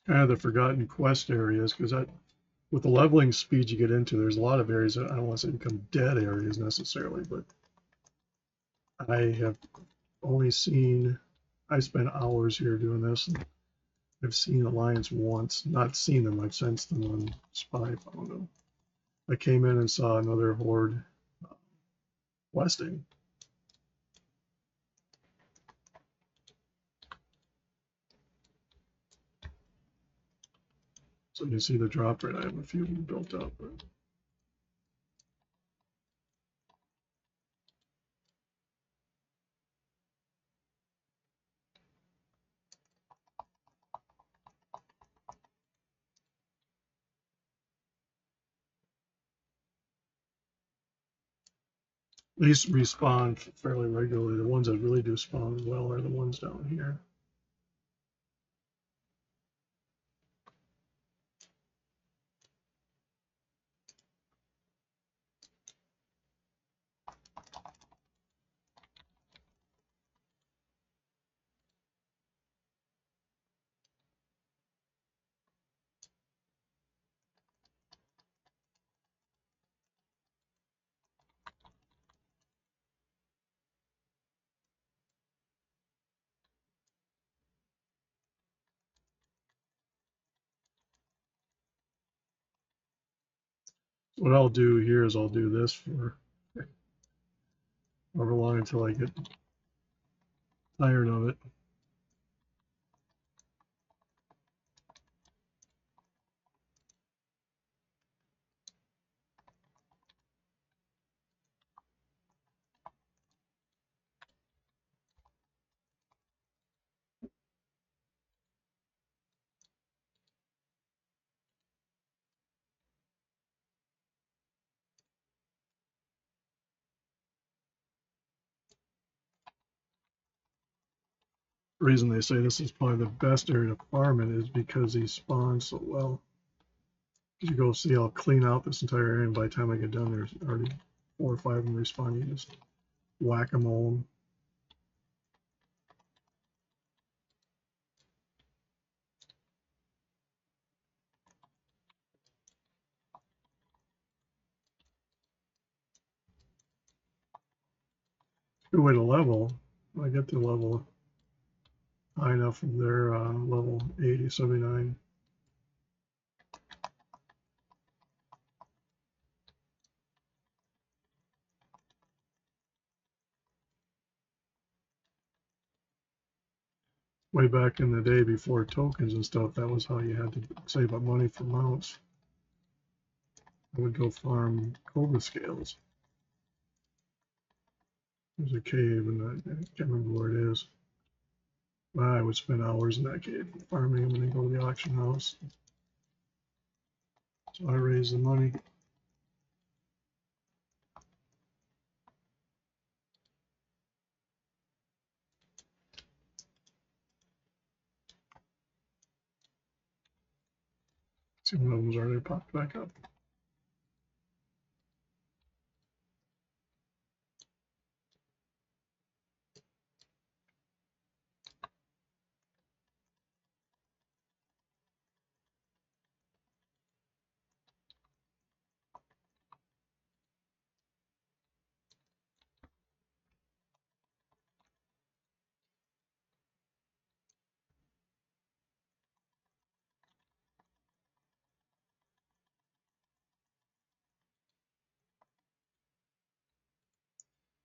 Kind of the forgotten quest areas because with the leveling speed you get into, there's a lot of areas that I don't want to say become dead areas necessarily, but I have only seen, I spent hours here doing this, and I've seen Alliance once, not seen them, I've sensed them on Spy, found them. I came in and saw another Horde questing. So you see the drop rate. I have a few of them built up. But these respawn fairly regularly. The ones that really do spawn well are the ones down here. What I'll do here is I'll do this for however long until I get tired of it. The reason they say this is probably the best area to farm in is because he spawns so well. You go see, I'll clean out this entire area, and by the time I get done, there's already 4 or 5 of them respawn. You just whack them all. Good way to level. When I get to level high enough from their level 80, 79. Way back in the day before tokens and stuff, that was how you had to save up money for mounts. I would go farm cobra scales. There's a cave, and I can't remember where it is. But I would spend hours in that cave farming them and then go to the auction house. So I raised the money. See, one of them's already popped back up.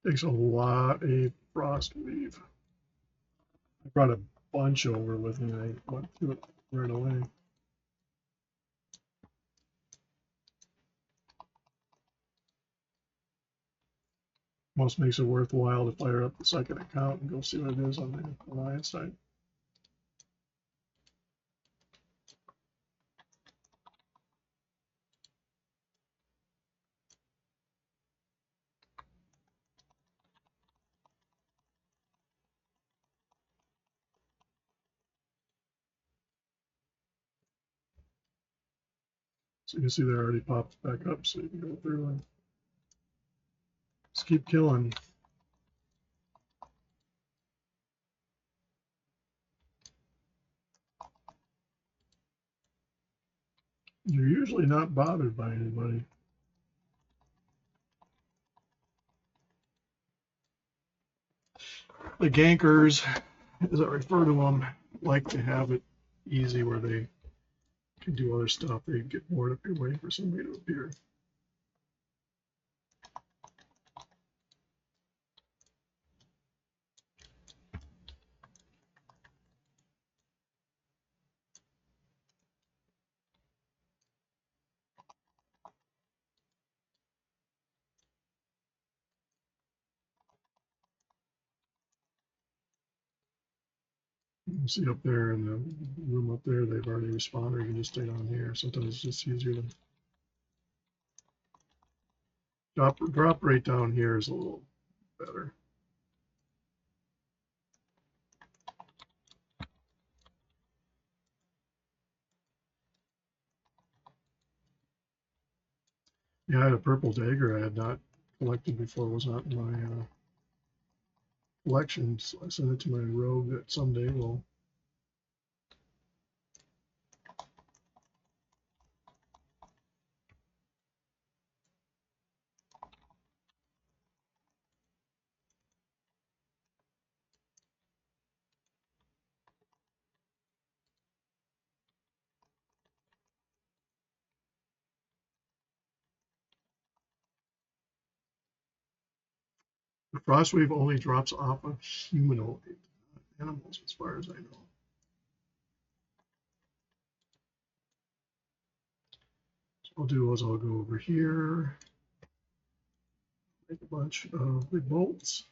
Takes a lot of frost weave. I brought a bunch over with me. I went through it right away. Most makes it worthwhile to fire up the second account and go see what it is on the Alliance side. So you can see they're already popped back up, so you can go through and just keep killing. You're usually not bothered by anybody. The gankers, as I refer to them, like to have it easy where they can do other stuff. They get bored if you're waiting for somebody to appear. You see up there in the room up there, they've already responded. You can just stay down here. Sometimes it's just easier to drop right down here is a little better. Yeah, I had a purple dagger I had not collected before. It was not in my collection, so I sent it to my rogue that someday will. The Frostwave only drops off of humanoid animals, as far as I know. So what I'll do is I'll go over here, make a bunch of big bolts.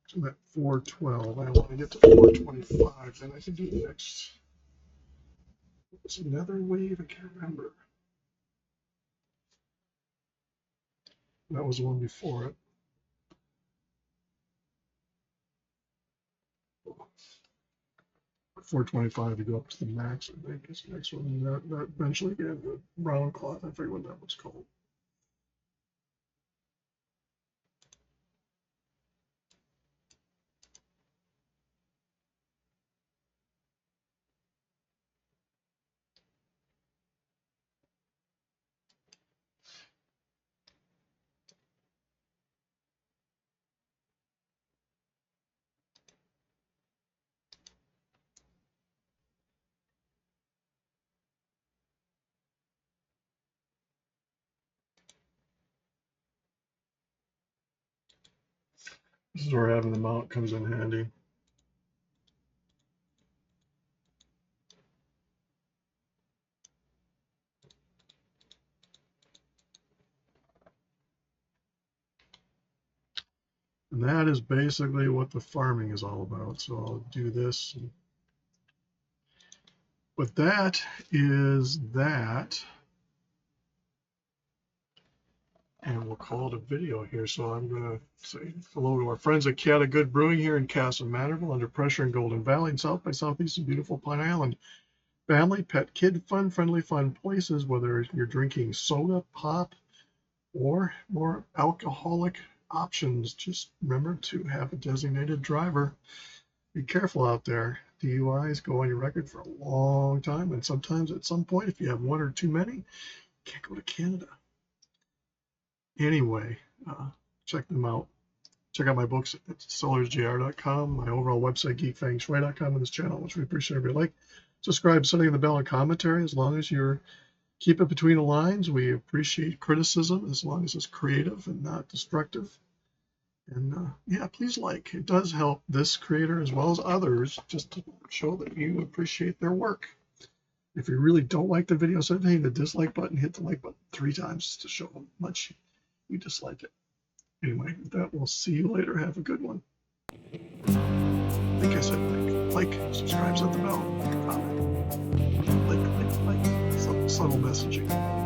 So I'm at 412. I want to get to 425, then I can do the next. What's another wave? I can't remember. That was the one before it. 425 to go up to the max, I think, is the next one. And that eventually get the brown cloth. I forget what that was called. This is where having the mount comes in handy. And that is basically what the farming is all about. So I'll do this. But that is that. And we'll call it a video here. So I'm going to say hello to our friends at Cata Good Brewing here in Castle Manorville, under pressure in Golden Valley, and south by southeast in beautiful Pine Island. Family, pet, kid, fun, friendly, fun places, whether you're drinking soda, pop, or more alcoholic options. Just remember to have a designated driver. Be careful out there. DUIs go on your record for a long time, and sometimes at some point, if you have one or too many, you can't go to Canada. Anyway, check them out. Check out my books at sellersjr.com, my overall website, geekfengshui.com, and this channel, which we appreciate if you like. Subscribe, setting the bell, and commentary. As long as you keep it between the lines, we appreciate criticism as long as it's creative and not destructive. And yeah, please like. It does help this creator as well as others just to show that you appreciate their work. If you really don't like the video, instead of hitting the dislike button, hit the like button 3 times to show how much you dislike it. Anyway, with that, we'll see you later. Have a good one. Like I said, like, subscribe, set the bell, comment, like, subtle messaging.